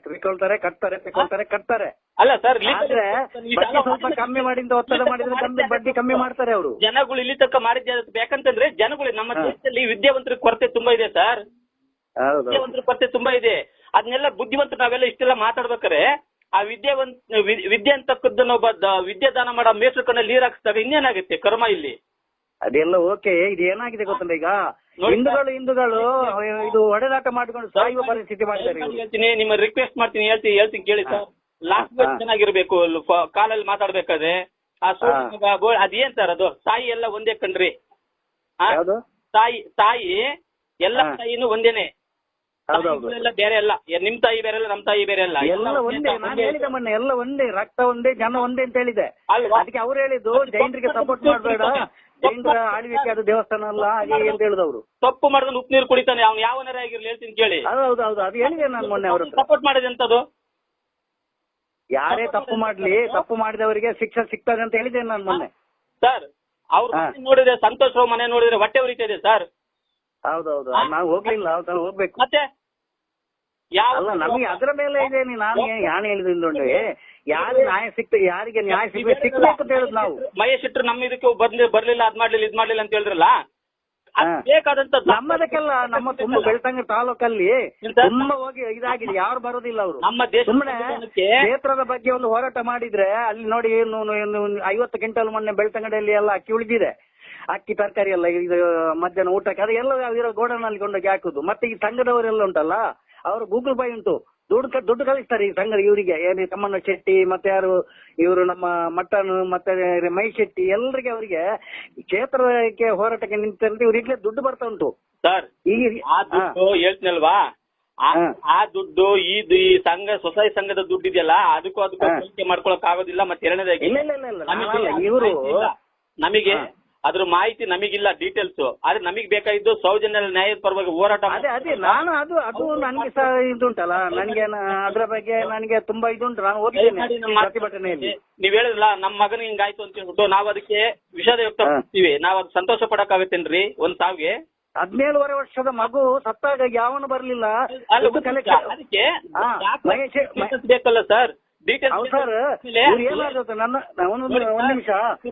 ಕಟ್ತಾರೆ. ಅಲ್ಲ ಸರ್, ಸ್ವಲ್ಪ ಕಮ್ಮಿ ಮಾಡಿದ ಒತ್ತಡ ಮಾಡಿದ್ರೆ ಬಡ್ಡಿ ಕಮ್ಮಿ ಮಾಡ್ತಾರೆ ಅವರು. ಜನಗಳು ಇಲ್ಲಿ ತನಕ ಮಾಡಿದ್ದ ಬೇಕಂತಂದ್ರೆ ಜನಗಳು ನಮ್ಮ ದೇಶದಲ್ಲಿ ವಿದ್ಯಾವಂತರ ಕೊರತೆ ತುಂಬಾ ಇದೆ ಸರ್, ವಿದ್ಯಾವಂತರ ಕೊರತೆ ತುಂಬಾ ಇದೆ. ಅದನ್ನೆಲ್ಲ ಬುದ್ಧಿವಂತರು ನಾವೆಲ್ಲ ಇಷ್ಟೆಲ್ಲ ಮಾತಾಡ್ಬೇಕಾರೆ ಆ ವಿದ್ಯೆ ಅಂತಕ್ಕದ್ದನ್ನ ಒಬ್ಬ ವಿದ್ಯಾದಾನ ಮಾಡೋ ಮೇಷ್ಟ್ರ ಕಣ್ಣಲ್ಲಿ ನೀರ್ ಹಾಕಿಸ್ದಾಗ ಇನ್ನೇನಾಗುತ್ತೆ ಕರ್ಮ ಇಲ್ಲಿ? ಅದೆಲ್ಲ ಓಕೆ. ಇದು ಏನಾಗಿದೆ ಗೊತ್ತಲ್ಲ, ಈಗ ಹಿಂದೂಗಳು ಇದು ಹೊಡೆದಾಟ ಮಾಡ್ಕೊಂಡು ಸಾಯುವ ಪರಿಸ್ಥಿತಿ ಮಾಡಿದ್ದಾರೆ. ಹೇಳ್ತೀನಿ, ನಿಮ್ಮ ರಿಕ್ವೆಸ್ಟ್ ಮಾಡ್ತೀನಿ, ಹೇಳ್ತೀನಿ ಕೇಳಿ ಸರ್. ಲಾಸ್ಟ್ ಚೆನ್ನಾಗಿರ್ಬೇಕು ಕಾಲಲ್ಲಿ ಮಾತಾಡ್ಬೇಕಾದ್ರೆ. ಅದೇನ್ ಸರ್ ಅದು? ತಾಯಿ ಎಲ್ಲ ಒಂದೇ ಕಣ್ರಿ, ತಾಯಿ ಎಲ್ಲ ತಾಯಿನೂ ಒಂದೇನೆ, ಎಲ್ಲ ಬೇರೆ ಅಲ್ಲ. ನಿಮ್ ತಾಯಿ ಬೇರೆ ಅಲ್ಲ, ನಮ್ ತಾಯಿ ಬೇರೆ ಅಲ್ಲ, ಎಲ್ಲ ಒಂದೇ. ನಾನು ಹೇಳಿದೆ ಮೊನ್ನೆ, ಎಲ್ಲ ಒಂದೇ, ರಕ್ತ ಒಂದೇ, ಜನ ಒಂದೇ ಅಂತ ಹೇಳಿದೆ. ಅದಕ್ಕೆ ಅವ್ರು ಹೇಳಿದ್ದು ಜೈನರಿಗೆ ಸಪೋರ್ಟ್ ಮಾಡಬೇಡ, ಜೈನರ ಆಳ್ವಿಕೆ ಅದು ದೇವಸ್ಥಾನ ಅಲ್ಲ ಹಾಗೆ ಅಂತ ಹೇಳಿದವರು. ತಪ್ಪು ಮಾಡಿದ್ರೆ ಉಪ್ಪು ನೀರು ಕುಡಿತಾನೆ ಅವ್ನು, ಯಾವನಾರೇ ಆಗಿರ್ಲಿ. ಹೇಳ್ತೀನಿ ಕೇಳಿ. ಹೌದು, ಅದು ಹೇಳಿದೆ ನಾನು ಮೊನ್ನೆ. ಅವರು ಸಪೋರ್ಟ್ ಮಾಡಿದೆ ಅಂತದ್ದು. ಯಾರೇ ತಪ್ಪು ಮಾಡ್ಲಿ, ತಪ್ಪು ಮಾಡಿದವರಿಗೆ ಶಿಕ್ಷೆ ಸಿಗ್ತದೆ ಅಂತ ಹೇಳಿದ್ದೇನೆ ನಾನು ಮೊನ್ನೆ. ಸರ್, ಅವ್ರ ನೋಡಿದ್ರೆ ಸಂತೋಷ್ ರಾವ್ ಮನೆ ನೋಡಿದ್ರೆ ಹೊಟ್ಟೆ ಉರಿತಾ ಇದೆ ಸರ್. ಹೌದೌದು ನಾವು ಹೋಗ್ಲಿಲ್ಲ, ಅವತ್ತು ಹೋಗ್ಬೇಕು. ಮತ್ತೆ ಅಲ್ಲ ನಮಗೆ ಅದ್ರ ಮೇಲೆ ಇದೆ. ನಾನು ಹೇಳಿದ್ರೆ ಯಾರು ನ್ಯಾಯ ಯಾರಿಗೆ ನ್ಯಾಯ ಸಿಗ್ಬೇಕು ಅಂತ ಹೇಳುದು ನಾವು. ಮಹೇಶ್ ಶೆಟ್ರು ನಮ್ಮ ಇದಕ್ಕೆ ಬರ್ಲಿಲ್ಲ, ಅದ್ ಮಾಡ್ಲಿಲ್ಲ ಇದ್ ಮಾಡ್ಲಿಲ್ಲ ಅಂತ ಹೇಳಿದ್ರಲ್ಲ, ಬೇಕಾದಂತ ನಮ್ಮದಕ್ಕೆಲ್ಲ ನಮ್ಮ ತುಂಬ ಬೆಳ್ತಂಗಡಿ ತಾಲೂಕಲ್ಲಿ ತುಂಬಾ ಹೋಗಿ ಇದಾಗಿದೆ, ಯಾರು ಬರೋದಿಲ್ಲ ಅವರು. ನಮ್ಮ ದೇಶ ಸುಮ್ಮನೆ ಕ್ಷೇತ್ರದ ಬಗ್ಗೆ ಒಂದು ಹೋರಾಟ ಮಾಡಿದ್ರೆ ಅಲ್ಲಿ ನೋಡಿ 50 ಕ್ವಿಂಟಲ್ ಮೊನ್ನೆ ಬೆಳ್ತಂಗಡಿಯಲ್ಲಿ ಎಲ್ಲ ಅಕ್ಕಿ ಉಳಿದಿದೆ, ಅಕ್ಕಿ ತರಕಾರಿ ಎಲ್ಲ ಇದು ಮಧ್ಯಾಹ್ನ ಊಟಕ್ಕೆ ಅದು ಎಲ್ಲ ಗೋಡನಲ್ಲಿ ಕೊಂಡೋಗಿ ಹಾಕುದು. ಮತ್ತೆ ಈ ಸಂಘದವರೆಲ್ಲ ಉಂಟಲ್ಲ, ಅವರು ಗೂಗಲ್ ಪೇ ಉಂಟು, ದುಡ್ಡು ಕಳಿಸ್ತಾರೆ ಈ ಸಂಘದ ಇವರಿಗೆ, ಏನು ತಮ್ಮಣ್ಣ ಶೆಟ್ಟಿ ಮತ್ತೆ ಯಾರು ಇವರು ನಮ್ಮ ಮಟ್ಟನ್ ಮತ್ತೆ ಮೈ ಶೆಟ್ಟಿ ಎಲ್ಲರಿಗೆ ಅವರಿಗೆ ಕ್ಷೇತ್ರಕ್ಕೆ ಹೋರಾಟಕ್ಕೆ ನಿಂತಂತೆ ಇವರಿಗೆ ದುಡ್ಡು ಬರ್ತಾ ಉಂಟು ಸರ್. ಆ ದುಡ್ಡು ಹೇಳ್ತೀನಲ್ವಾ, ಆ ದುಡ್ಡು ಈ ಸಂಘ ಸೊಸೈಟಿ ಸಂಘದ ದುಡ್ಡು ಇದೆಯಲ್ಲ, ಅದಕ್ಕೂ ಹೋಲಿಕೆ ಮಾಡ್ಕೊಳಕ್ ಆಗೋದಿಲ್ಲ. ಮತ್ತೆ ಎರಡನೇದಾಗಿ ಇವರು ನಮಗೆ ಅದ್ರ ಮಾಹಿತಿ ನಮಗಿಲ್ಲ, ಡೀಟೇಲ್ಸ್. ಆದ್ರೆ ನಮಗ್ ಬೇಕಾಗಿದ್ದು ಸೌಜನ್ಯ ನ್ಯಾಯದ ಪರವಾಗಿ ಹೋರಾಟ. ಅದೇ ನಾನು ಅದು ನನಗೆ ಸಹ ಇದುಂಟಲ್ಲ, ನನಗೆ ಅದ್ರ ಬಗ್ಗೆ ನನಗೆ ತುಂಬಾ ಇದುಂಟು, ನಾನು ಓದಿದ್ದೇನೆ ಪ್ರತಿಭಟನೆಯಲ್ಲಿ. ನೀವ್ ಹೇಳಿದ್ರಲ್ಲ ನಮ್ಮ ಮಗನಿಗೆ ಹಿಂಗಾಯ್ತು ಅಂತ ಹೇಳ್ಬಿಟ್ಟು ನಾವು ಅದಕ್ಕೆ ವಿಷಾದ ವ್ಯಕ್ತಪಡಿಸ್ತೀವಿ. ನಾವ್ ಅದು ಸಂತೋಷ ಪಡಕ್ಕಾಗತ್ತೇನ್ರಿ ಒಂದ್ ಸಾವಿಗೆ? 17 ವರ್ಷದ ಮಗು ಸತ್ತಾಗ ಯಾವನು ಬರ್ಲಿಲ್ಲ. ಅದಕ್ಕೆ ಬೇಕಲ್ಲ ಸರ್ ಡೀಟೇಲ್ಸ್. ಸರ್ ಏನಾಗುತ್ತೆ ಒಂದ್ ನಿಮಿಷ,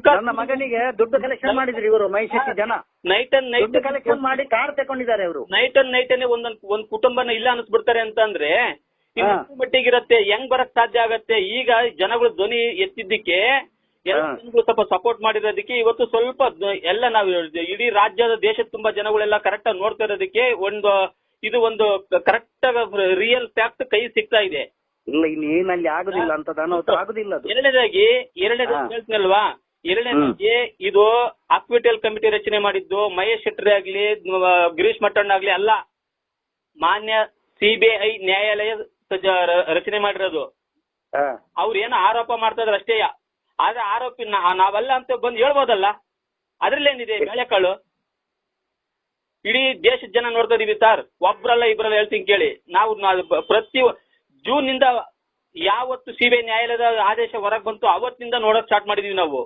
ನನ್ನ ಮಗನಿಗೆ ದುಡ್ಡು ಕಲೆಕ್ಷನ್ ಮಾಡಿದ್ರು ಇವರು ಮೈಶೆಟ್ಟಿ ಜನ, ದುಡ್ಡು ಕಲೆಕ್ಷನ್ ಮಾಡಿ ಕಾರ್ ತಗೊಂಡಿದ್ದಾರೆ ಅವರು. ನೈಟನ್ನೇ ಒಂದ್ ಕುಟುಂಬನ ಇಲ್ಲ ಅನಿಸ್ಬಿಡ್ತಾರೆ ಅಂತ ಅಂದ್ರೆ ಮಟ್ಟಿಗಿರತ್ತೆ, ಹೆಂಗ್ ಬರಕ್ ಸಾಧ್ಯ ಆಗತ್ತೆ? ಈಗ ಜನಗಳು ಧ್ವನಿ ಎತ್ತಿದ್ದಕ್ಕೆ ಜನಗಳು ಸ್ವಲ್ಪ ಸಪೋರ್ಟ್ ಮಾಡಿರೋದಕ್ಕೆ ಇವತ್ತು ಸ್ವಲ್ಪ ಎಲ್ಲ ನಾವು ಇಡೀ ರಾಜ್ಯದ ದೇಶದ ತುಂಬಾ ಜನಗಳೆಲ್ಲ ಕರೆಕ್ಟ್ ಆಗಿ ನೋಡ್ತಾ ಇರೋದಕ್ಕೆ ಇದು ಒಂದು ಕರೆಕ್ಟ್ ಆಗ ರಿಯಲ್ ಫ್ಯಾಕ್ಟ್ ಕೈ ಸಿಗ್ತಾ ಇದೆ. ಇಲ್ಲ ಇನ್ನೇನಲ್ಲಿ ಆಗುದಿಲ್ಲ ಅಂತ ಆಗುದಿಲ್ಲ. ಎರಡನೇದಾಗಿ ಹೇಳ್ತೀನಲ್ವಾ, ಎರಡನೇದಾಗಿ ಇದು ಆಕ್ವಿಟಲ್ ಕಮಿಟಿ ರಚನೆ ಮಾಡಿದ್ದು ಮಹೇಶ್ ಶೆಟ್ಟಿ ಆಗ್ಲಿ ಗಿರೀಶ್ ಮಟ್ಟಣ್ಣ ಆಗ್ಲಿ ಅಲ್ಲ, ಮಾನ್ಯ ಸಿಬಿಐ ನ್ಯಾಯಾಲಯ ರಚನೆ ಮಾಡಿರೋದು. ಅವ್ರು ಏನೋ ಆರೋಪ ಮಾಡ್ತಾ ಇದ್ರು ಅಷ್ಟೇ, ಆದ್ರೆ ಆರೋಪಿ ನಾವಲ್ಲ ಅಂತ ಬಂದು ಹೇಳ್ಬೋದಲ್ಲ, ಅದ್ರಲ್ಲೇನಿದೆ ಬೇಳೆಕಾಳು? ಇಡೀ ದೇಶದ ಜನ ನೋಡ್ತಾ ಇದೀವಿ ಸರ್, ಒಬ್ರಲ್ಲ ಇಬ್ರಲ್ಲ ಹೇಳ್ತೀನಿ ಕೇಳಿ. ನಾವು ಪ್ರತಿ ಜೂನ್ ನಿಂದ ಯಾವತ್ತು ಸಿಬಿಐ ನ್ಯಾಯಾಲಯದ ಆದೇಶ ಹೊರಗೆ ಬಂತು ಅವತ್ತಿನಿಂದ ನೋಡಕ್ ಸ್ಟಾರ್ಟ್ ಮಾಡಿದೀವಿ ನಾವು.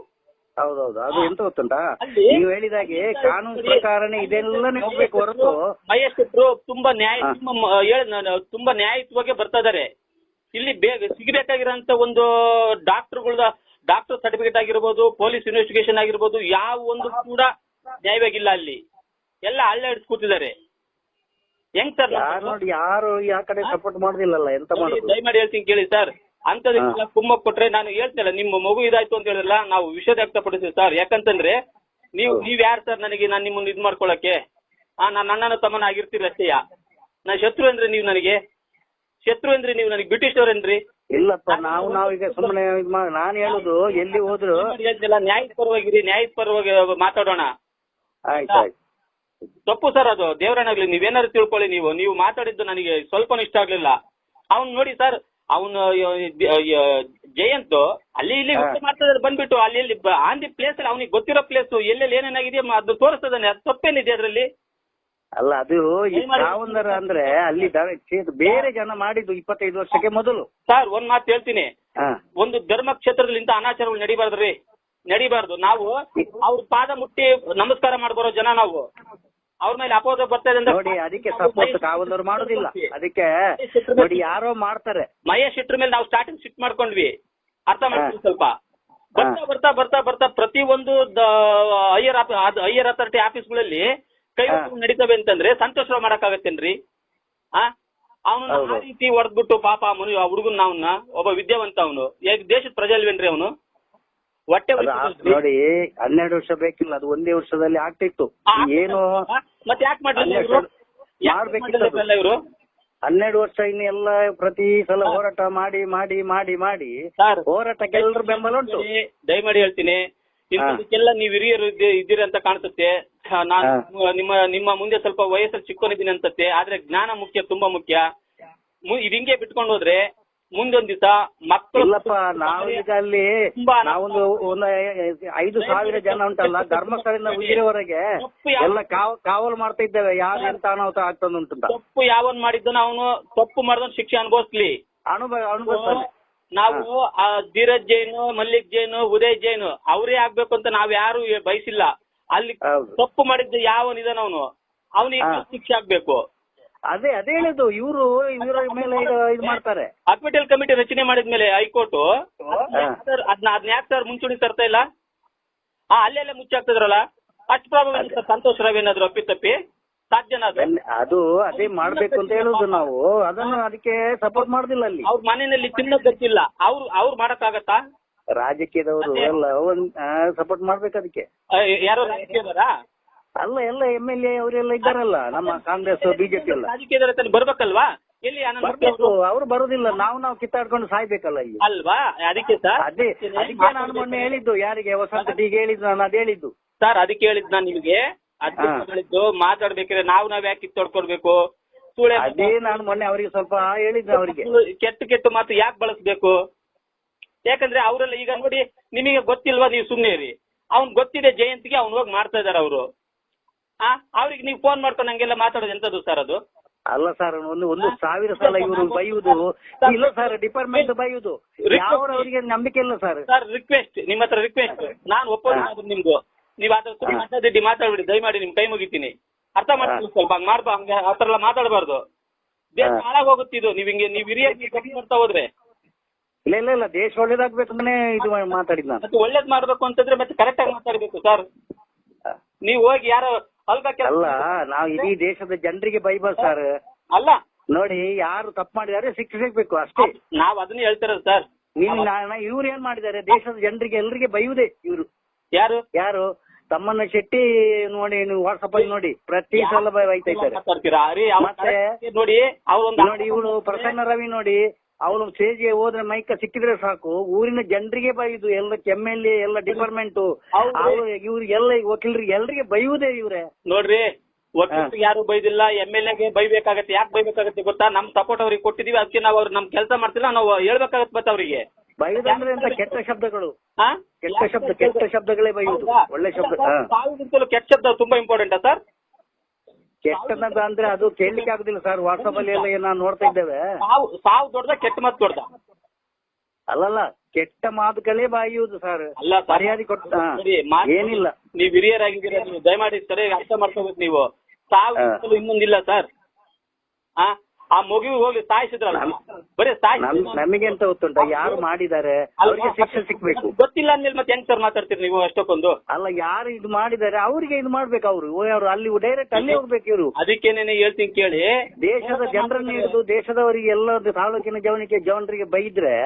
ಹೌದೌದು, ಅದು ಎಂತ ಗೊತ್ತುಂಟಾ, ನೀವು ಹೇಳಿದಾಗೆ ಕಾನೂನು ಪ್ರಕಾರನೇ ಇದೆಲ್ಲ ಹೋಗ್ಬೇಕು ಹೊರತು. ಮಹೇಶ್ ಶೆಟ್ರು ತುಂಬಾ ತುಂಬಾ ನ್ಯಾಯಯುತವಾಗಿ ಬರ್ತಾ ಇದಾರೆ. ಇಲ್ಲಿ ಸಿಗಬೇಕಾಗಿರೋಂತ ಒಂದು ಡಾಕ್ಟರ್ ಸರ್ಟಿಫಿಕೇಟ್ ಆಗಿರ್ಬೋದು, ಪೊಲೀಸ್ ಇನ್ವೆಸ್ಟಿಗೇಷನ್ ಆಗಿರ್ಬೋದು, ಯಾವ ಒಂದು ಕೂಡ ನ್ಯಾಯವಾಗಿಲ್ಲ. ಅಲ್ಲಿ ಎಲ್ಲ ಹಳ್ಳ ಹಿಡಿದು ಕೂತಿದ್ದಾರೆ. ಹೆಂಗ್ ಸರ್ ನೋಡಿ, ಯಾರು ಆ ಕಡೆ ಸಪೋರ್ಟ್ ಮಾಡುದಿಲ್ಲಲ್ಲ, ಎಂತ ಮಾಡೋದು? ದಯಮಾಡಿ ಹೇಳ್ತೀನಿ ಕೇಳಿ ಸರ್, ಅಂತದಕ್ಕೆಲ್ಲ ಕುಮ್ಮಕ್ ಕೊಟ್ರೆ ನಾನು ಹೇಳ್ತಿಲ್ಲ. ನಿಮ್ಮ ಮಗು ಇದಾಯ್ತು ಅಂತ ಹೇಳಿದ್ರಲ್ಲ, ನಾವು ವಿಷಯ ವ್ಯಕ್ತಪಡಿಸ್ತೀವಿ ಸರ್. ಯಾಕಂತಂದ್ರೆ ನೀವ್ ಯಾರು ಸರ್ ನನಗೆ ನಾನು ನಿಮ್ಮನ್ನ ಇದ್ ಮಾಡ್ಕೊಳಕ್ಕೆ? ನಾನು ಅಣ್ಣನ ತಮ್ಮನ ಆಗಿರ್ತೀರಿ ಅಷ್ಟೇಯ. ನಾನು ಶತ್ರು ಅಂದ್ರೆ ನೀವು ನನಗೆ ಬ್ರಿಟಿಷ್ ಅವ್ರೇನ್ರಿ? ಇಲ್ಲಪ್ಪ, ನಾವೀಗ ಸುಮ್ಮನೆ ನಾನು ಹೇಳುದು ಎಲ್ಲಿ ಹೋದ್ರು ಹೇಳ್ತಿಲ್ಲ. ನ್ಯಾಯದ ಪರವಾಗಿ ಮಾತಾಡೋಣ. ಆಯ್ತು. ತಪ್ಪು ಸರ್ ಅದು, ದೇವರನ್ನಾಗ್ಲಿ ನೀವೇನಾದ್ರು ತಿಳ್ಕೊಳ್ಳಿ. ನೀವು ಮಾತಾಡಿದ್ದು ನನಗೆ ಸ್ವಲ್ಪ ಇಷ್ಟ ಆಗ್ಲಿಲ್ಲ. ಅವ್ನು ನೋಡಿ ಸರ್, ಅವನು ಜಯಂತ್ ಅಲ್ಲಿ ಇಲ್ಲಿ ಮಾಡ್ತಾ ಬಂದ್ಬಿಟ್ಟು ಅಲ್ಲಿ ಆನ್ ದಿ ಪ್ಲೇಸ್ ಅಲ್ಲಿ ಅವನಿಗೆ ಗೊತ್ತಿರೋ ಪ್ಲೇಸ್ ಎಲ್ಲೆಲ್ಲಿ ಏನೇನಾಗಿದೆ ಅದು ತೋರಿಸ್ತದಾನೆ. ಅದು ತಪ್ಪೇನಿದೆ ಅದರಲ್ಲಿ? ಅಲ್ಲ, ಅದು ಕಾವಂದರ ಅಂದ್ರೆ ಅಲ್ಲಿ ಬೇರೆ ಜನ ಮಾಡಿದ್ದು 25 ವರ್ಷಕ್ಕೆ ಮೊದಲು. ಸರ್ ಒಂದ್ ಮಾತು ಹೇಳ್ತೀನಿ, ಒಂದು ಧರ್ಮ ಕ್ಷೇತ್ರದಲ್ಲಿ ಇಂತ ಅನಾಚಾರಗಳು ನಡಿಬಾರ್ದು. ನಾವು ಅವ್ರ ಪಾದ ಮುಟ್ಟಿ ನಮಸ್ಕಾರ ಮಾಡ್ಬರೋ ಜನ ನಾವು. ಅವ್ರ ಮೇಲೆ ಅಪೋದ ಬರ್ತಾ ಇದೆ ನೋಡಿ, ಅದಕ್ಕೆ ಸಪೋರ್ಟ್ ಕಾವಂದವ್ರು ಮಾಡುದಿಲ್ಲ. ಅದಕ್ಕೆ ನೋಡಿ ಯಾರೋ ಮಾಡ್ತಾರೆ. ಮಹೇಶ್ ಶೆಟ್ಟಿ ಮೇಲೆ ನಾವು ಸ್ಟಾರ್ಟಿಂಗ್ ಶಿಫ್ಟ್ ಮಾಡ್ಕೊಂಡ್ವಿ, ಅರ್ಥ ಮಾಡ್ತೀವಿ ಸ್ವಲ್ಪ. ಬರ್ತಾ ಪ್ರತಿ ಒಂದು ಹೈಯರ್ ಅಥಾರಿಟಿ ಆಫೀಸ್ಗಳಲ್ಲಿ ಕೈ ನಡೀತವೆ ಅಂತಂದ್ರೆ ಸಂತೋಷ ಮಾಡಕ್ಕಾಗತ್ತೇನ್ರಿ? ಅವನು ಆ ರೀತಿ ಹೊಡೆದ್ಬಿಟ್ಟು ಪಾಪ ಹುಡುಗನ್ ಒಬ್ಬ ವಿದ್ಯಾವಂತ, ಅವನು ದೇಶದ ಪ್ರಜೆ ಅಲ್ವೇನ್ರಿ? ಅವನು ಹೊಟ್ಟೆ ನೋಡಿ 12 ವರ್ಷ ಬೇಕಿಲ್ಲ, ಅದು ಒಂದೇ ವರ್ಷದಲ್ಲಿ ಆಗ್ತಿತ್ತು. ಏನು ಮತ್ತೆ ಯಾಕೆ ಮಾಡ್ಬೇಕಿತ್ತು ಇವರು? 12 ವರ್ಷ ಇನ್ನು ಎಲ್ಲ ಪ್ರತಿ ಸಲ ಹೋರಾಟ ಮಾಡಿ ಹೋರಾಟಕ್ಕೆ ಎಲ್ಲರೂ ಬೆಂಬಲ ಉಂಟು. ದಯಮಾಡಿ ಹೇಳ್ತೀನಿ, ಇಂಥದಕ್ಕೆಲ್ಲ ನೀವು ಹಿರಿಯರು ಇದ್ದೀರಿ ಅಂತ ಕಾಣಿಸುತ್ತೆ. ನಿಮ್ಮ ಮುಂದೆ ಸ್ವಲ್ಪ ವಯಸ್ಸಲ್ಲಿ ಚಿಕ್ಕೋನಿದ್ದೀನಿ ಅನ್ಸುತ್ತೆ. ಆದ್ರೆ ಜ್ಞಾನ ಮುಖ್ಯ, ತುಂಬಾ ಮುಖ್ಯ. ಇದು ಹಿಂಗೆ ಬಿಟ್ಕೊಂಡು ಹೋದ್ರೆ ಮುಂದೊಂದ್ ದಿವಸ ಮಕ್ಕಳು. ಇಲ್ಲಪ್ಪ, ನಾವೀಗ ಅಲ್ಲಿ ನಾವೊಂದು 5,000 ಜನ ಉಂಟಲ್ಲ, ಧರ್ಮಸ್ಥಳದಿಂದ ಉಜಿರೆವರೆಗೆ ಎಲ್ಲ ಕಾವಲು ಮಾಡ್ತಾ ಇದ್ದೇವೆ. ಯಾರು ಎಂತ ಅನಾಹುತ ಆಗ್ತದಂತ. ತಪ್ಪು ಯಾವನ್ ಮಾಡಿದ್ದನ ಅವನು ತಪ್ಪು ಮಾಡಿದ ಶಿಕ್ಷೆ ಅನುಭವಿಸ್ಲಿ. ಅನುಭವಿಸ್ತಾನೆ. ನಾವು ಧೀರಜ್ ಜೈನು, ಮಲ್ಲಿಕ್ ಜೈನು, ಉದಯ್ ಜೈನು ಅವರೇ ಆಗ್ಬೇಕು ಅಂತ ನಾವ್ ಯಾರು ಬಯಸಿಲ್ಲ. ಅಲ್ಲಿ ತಪ್ಪು ಮಾಡಿದ್ದು ಯಾವನಿದಾನ ಅವನು ಅವನಿಗೆ ಶಿಕ್ಷೆ ಆಗ್ಬೇಕು. ಅದೇ ಹೇಳಿದ್ದು ಇವರ ಮೇಲೆ ಇದು ಮಾಡ್ತಾರೆ. ಅಕ್ವಿಟಲ್ ಕಮಿಟಿ ರಚನೆ ಮಾಡಿದ್ಮೇಲೆ ಹೈಕೋರ್ಟ್ ಅದನ್ನ ಯಾಕೆ ಸರ್ ಮುಂಚೂಣಿ ತರ್ತಾ ಇಲ್ಲ? ಅಲ್ಲೆಲ್ಲ ಮುಚ್ಚಾಕ್ತಿದ್ರಲ್ಲ, ಅಷ್ಟು ಪ್ರಾಬ್ಲಮ್ ಸರ್. ಸಂತೋಷ್ ರಾವ್ ಏನಾದ್ರು ಅಪ್ಪಿತಪ್ಪಿ ಸಾಧ್ಯನಾ? ಅದು ಅದೇ ಮಾಡ್ಬೇಕು ಅಂತ ಹೇಳುದು ನಾವು. ಅದನ್ನು ಅದಕ್ಕೆ ಸಪೋರ್ಟ್ ಮಾಡುದಿಲ್ಲ. ಅಲ್ಲಿ ಅವ್ರ ಮನೆಯಲ್ಲಿ ತಿನ್ನೋದ್ ಗೊತ್ತಿಲ್ಲ, ಅವ್ರು ಮಾಡಕ್ಕಾಗತ್ತಾ? ರಾಜಕೀಯದವರು ಎಲ್ಲ ಸಪೋರ್ಟ್ ಮಾಡ್ಬೇಕು ಅದಕ್ಕೆ. ಯಾರೋ ರಾಜಕೀಯದವರಾ? ಅಲ್ಲ, ಎಲ್ಲ MLA ಅವರೆಲ್ಲ ಇದ್ದಾರಲ್ಲ, ನಮ್ಮ ಕಾಂಗ್ರೆಸ್ ಬಿಜೆಪಿ ಎಲ್ಲ ರಾಜಕೀಯದವರ ಬರ್ಬೇಕಲ್ವಾ? ಎಲ್ಲಿ ಅವ್ರು ಬರುದಿಲ್ಲ. ನಾವು ಕಿತ್ತಾಡ್ಕೊಂಡು ಸಾಯ್ಬೇಕಲ್ಲ ಇಲ್ಲಿ ಅಲ್ವಾ? ಅದಕ್ಕೆ ಸರ್, ಅದಕ್ಕೆ ನಾನು ಮೊನ್ನೆ ಹೇಳಿದ್ದು, ಯಾರಿಗೆ ವಸಂತ ಟೀಗೆ ಹೇಳಿದ್ದು, ನಾನು ಅದೇ ಹೇಳಿದ್ದು ಸರ್. ಅದಕ್ಕೆ ಹೇಳಿದ್ದು ನಾನು ನಿಮಗೆ, ಹೇಳಿದ್ದು ಮಾತಾಡ್ಬೇಕಾದ್ರೆ ನಾವ್ ಯಾಕೆ ಕಿತ್ತಾಡ್ಕೊಡ್ಬೇಕು? ಅದೇ ನಾನು ಮೊನ್ನೆ ಅವರಿಗೆ ಸ್ವಲ್ಪ ಹೇಳಿದ್ದು. ಅವರಿಗೆ ಕೆಟ್ಟ ಮಾತು ಯಾಕೆ ಬಳಸ್ಬೇಕು? ಯಾಕಂದ್ರೆ ಅವರೆಲ್ಲ ಈಗ ನೋಡಿ, ನಿಮಗೆ ಗೊತ್ತಿಲ್ವಾ? ನೀವು ಸುಮ್ಮನೆ ಇರಿ. ಅವ್ನ್ ಗೊತ್ತಿದೆ ಜಯಂತಿಗೆ ಅವ್ನು ಹೋಗಿ ಮಾಡ್ತಾ ಇದಾರೆ ಅವರು. ಅವ್ರಿಗೆ ನೀವು ಫೋನ್ ಮಾಡ್ಕೊಂಡು ಹಂಗೆಲ್ಲ ಮಾತಾಡೋದು ಎಂತದ್ದು ಸರ್? ಅದು ಅಲ್ಲ ಸರ್, ಒಂದು 1000 ಸಲ ಇವರು ಬೈಯುವುದು ಇಲ್ಲ ಸರ್. ಡಿಪಾರ್ಟ್ಮೆಂಟ್ ಬೈಯುವುದು ಅವರಿಗೆ ನಂಬಿಕೆ ಇಲ್ಲ ಸರ್. ಸರ್ ರಿಕ್ವೆಸ್ಟ್, ನಿಮ್ಮ ಹತ್ರ ರಿಕ್ವೆಸ್ಟ್, ನಾನು ಒಪ್ಪೋದು ನಿಮ್ದು. ನೀವು ಅದ್ರ ಅಡ್ಡದಿಡ್ಡಿ ಮಾತಾಡ್ಬಿಡಿ ದಯಮಾಡಿ, ನಿಮ್ ಕೈ ಮುಗಿತೀನಿ. ಅರ್ಥ ಮಾಡ್ತೀನಿ ಸ್ವಲ್ಪ. ಹಂಗ ಮಾಡ್ಬಾ, ಹಂಗೆ ಆ ತರ ಎಲ್ಲ ಮಾತಾಡಬಾರ್ದು. ದೇಶ ಹಾಳಾಗೋಗುತ್ತಿದ್ದು ನೀವು ಹಿಂಗೆ ನೀವು ಹಿರಿಯಾಗಿ ಮಾಡ್ತಾ ಹೋದ್ರೆ. ಇಲ್ಲ, ದೇಶ ಒಳ್ಳೇದಾಗ್ಬೇಕು ಅಂತಾನೆ ಇದು ಮಾತಾಡಿದ್ ನಾನು. ಮತ್ತೆ ಒಳ್ಳೇದ್ ಮಾಡ್ಬೇಕು ಅಂತಂದ್ರೆ ಮತ್ತೆ ಕರೆಕ್ಟ್ ಆಗಿ ಮಾತಾಡ್ಬೇಕು ಸರ್. ನೀವು ಹೋಗಿ ಯಾರೋ ಅಲ್ಲ, ನಾವು ಇಡೀ ದೇಶದ ಜನರಿಗೆ ಬೈಬಾರ್ದು ಸರ್. ಅಲ್ಲ ನೋಡಿ, ಯಾರು ತಪ್ಪು ಮಾಡಿದಾರೆ ಶಿಕ್ಷೆ ಸಿಗ್ಬೇಕು ಅಷ್ಟೇ. ನಾವ್ ಅದನ್ನ ಹೇಳ್ತಿರೋದು ಸರ್. ಇವ್ರು ಏನ್ ಮಾಡಿದ್ದಾರೆ? ದೇಶದ ಜನರಿಗೆ ಎಲ್ಲರಿಗೆ ಬೈಯುವುದೇ ಇವ್ರು. ಯಾರು ತಮ್ಮಣ್ಣ ಶೆಟ್ಟಿ ನೋಡಿ, ನೀವು ವಾಟ್ಸಪ್ ಅಲ್ಲಿ ನೋಡಿ, ಪ್ರತಿ ಸಲ ಬೈತಾ ಇದ್ದಾರೆ. ಮತ್ತೆ ನೋಡಿ ಇವಳು ಪ್ರಸನ್ನ ರವಿ ನೋಡಿ, ಅವಳು ಸ್ಟೇಜ್ಗೆ ಹೋದ್ರೆ ಮೈಕ ಸಿಕ್ಕಿದ್ರೆ ಸಾಕು, ಊರಿನ ಜನರಿಗೆ ಬೈದು, ಎಲ್ಲ MLA ಎಲ್ಲ ಡಿಪಾರ್ಟ್ಮೆಂಟ್ ಇವ್ರಿಗೆಲ್ಲ ವಕೀಲರಿಗೆ ಎಲ್ಲರಿಗೆ ಬೈಯುವುದೇ ಇವ್ರೆ. ನೋಡ್ರಿ, ವಕೀಲರಿಗೆ ಯಾರು ಬೈದಿಲ್ಲ, MLAಗೆ ಬೈಬೇಕಾಗತ್ತೆ. ಯಾಕೆ ಬೈಬೇಕಾಗತ್ತೆ ಗೊತ್ತಾ? ನಮ್ ಸಪೋರ್ಟ್ ಅವ್ರಿಗೆ ಕೊಟ್ಟಿದೀವಿ, ಅದಕ್ಕೆ ನಾವು ನಮ್ ಕೆಲಸ ಮಾಡ್ತಿಲ್ಲ, ನಾವು ಹೇಳ್ಬೇಕಾಗತ್ತೆ. ಮತ್ತೆ ಅವರಿಗೆ ಬೈದಂದ್ರೆ ಅಂತ ಕೆಟ್ಟ ಶಬ್ದಗಳು, ಕೆಟ್ಟ ಶಬ್ದಗಳೇ ಬೈಯುವುದು. ಒಳ್ಳೆ ಶಬ್ದ, ಕೆಟ್ಟ ಶಬ್ದ ತುಂಬಾ ಇಂಪಾರ್ಟೆಂಟಾ ಸರ್? ಕೆಟ್ಟದ ಅಂದ್ರೆ ಅದು ಕೇಳಲಿಕ್ಕೆ ಆಗುದಿಲ್ಲ ಸರ್. ವಾಟ್ಸಪ್ ಅಲ್ಲಿ ಎಲ್ಲ ನಾವು ನೋಡ್ತಾ ಇದ್ದೇವೆ. ಸಾವು ದೊಡ್ಡದ, ಕೆಟ್ಟ ಮಾತು ದೊಡ್ಡದ? ಅಲ್ಲಲ್ಲ, ಕೆಟ್ಟ ಮಾತುಗಳೇ ಬಾಯುವುದು ಸರ್. ಅಲ್ಲ, ಮರ್ಯಾದೆ ಕೊಟ್ಟ ಏನಿಲ್ಲ. ನೀವು ಹಿರಿಯರಾಗಿದ್ದೀರಾ, ನೀವು ದಯಮಾಡಿ ಸರಿಯಾಗಿ ಅರ್ಥ ಮಾಡ್ಕೋಬೇಕು. ನೀವು ಸಾವು ಇನ್ನೊಂದಿಲ್ಲ ಸರ್. ಆ ಮಗುವಿಗೆ ಹೋಗಿ ಸಾಯಿಸಿದ್ರಲ್ಲ, ಬರೀ ನಮಗೆ ಅಂತ ಗೊತ್ತುಂಟ ಯಾರು ಮಾಡಿದ್ದಾರೆ ಅವರಿಗೆ ಶಿಕ್ಷೆ ಸಿಕ್ಬೇಕು. ಗೊತ್ತಿಲ್ಲ ಅಂದ್ಮೇಲೆ ಮತ್ತೆ ಹೆಂಗ್ ಸರ್ ಮಾತಾಡ್ತೀರಿ ನೀವು ಅಷ್ಟಕ್ಕೊಂದು? ಅಲ್ಲ, ಯಾರು ಇದು ಮಾಡಿದ್ದಾರೆ ಅವರಿಗೆ ಇದು ಮಾಡ್ಬೇಕು. ಅವರು ಅಲ್ಲಿ ಡೈರೆಕ್ಟ್ ಅಲ್ಲಿ ಹೋಗ್ಬೇಕು ಇವರು. ಅದಕ್ಕೇನೆ ಹೇಳ್ತೀನಿ ಕೇಳಿ, ದೇಶದ ಜನರನ್ನು ಹಿಡಿದು ದೇಶದವರಿಗೆ ಎಲ್ಲ ತಾಲೂಕಿನ ಜನರಿಗೆ ಬೈದ್ರೆ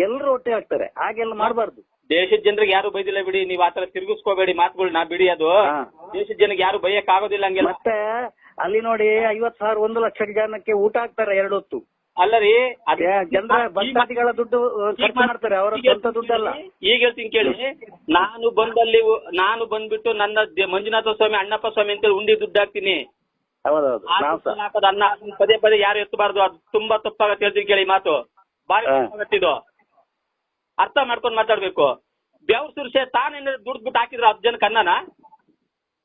ಎಲ್ಲರೂ ಹೊಟ್ಟೆ ಹಾಕ್ತಾರೆ. ಹಾಗೆಲ್ಲ ಮಾಡಬಾರ್ದು. ದೇಶದ ಜನರಿಗೆ ಯಾರು ಬೈದಿಲ್ಲ ಬಿಡಿ, ನೀವು ಆತರ ತಿರುಗಿಸ್ಕೋಬೇಡಿ ಮಾತುಗಳನ್ನ ಬಿಡಿ. ಅದು ದೇಶದ ಜನಕ್ಕೆ ಯಾರು ಬೈಯಕ್ ಆಗೋದಿಲ್ಲ ಹಂಗೆಲ್ಲ. ಮತ್ತೆ ಅಲ್ಲಿ ನೋಡಿ 50,000 1 ಲಕ್ಷ ಜನಕ್ಕೆ ಊಟ ಹಾಕ್ತಾರೆ 2 ಹೊತ್ತು. ಅಲ್ಲ ರೀ, ಜನರ ಭಕ್ತಾದಿಗಳ ದುಡ್ಡು ಖರ್ಚು ಮಾಡ್ತಾರೆ, ಅವರ ಸ್ವಂತ ದುಡ್ಡಲ್ಲ. ಈಗ ಹೇಳ್ತೀನಿ ಕೇಳಿ, ನಾನು ಬಂದ್ಬಿಟ್ಟು ನನ್ನ ಮಂಜುನಾಥ ಸ್ವಾಮಿ ಅಣ್ಣಪ್ಪ ಸ್ವಾಮಿ ಅಂತೇಳಿ ಉಂಡಿ ದುಡ್ಡು ಹಾಕ್ತೀನಿ. ಹೌದೌದು, ಅನ್ನ ಪದೇ ಯಾರು ಎತ್ತಬಾರ್ದು. ಅದು ತುಂಬಾ ತಪ್ಪಾಗತ್ತೆ. ಹೇಳ್ತೀನಿ ಕೇಳಿ ಮಾತು, ಬಾರಿ ತಪ್ಪಾಗತ್ತಿದು. ಅರ್ಥ ಮಾಡ್ಕೊಂಡು ಮಾತಾಡ್ಬೇಕು. ಬೆವ್ರ ಸುರ್ಸೆ ತಾನೇನಾದ್ರು ದುಡ್ಡು ಬಿಟ್ಟು ಹಾಕಿದ್ರು 10 ಜನಕ್ಕೆ ಅನ್ನನ?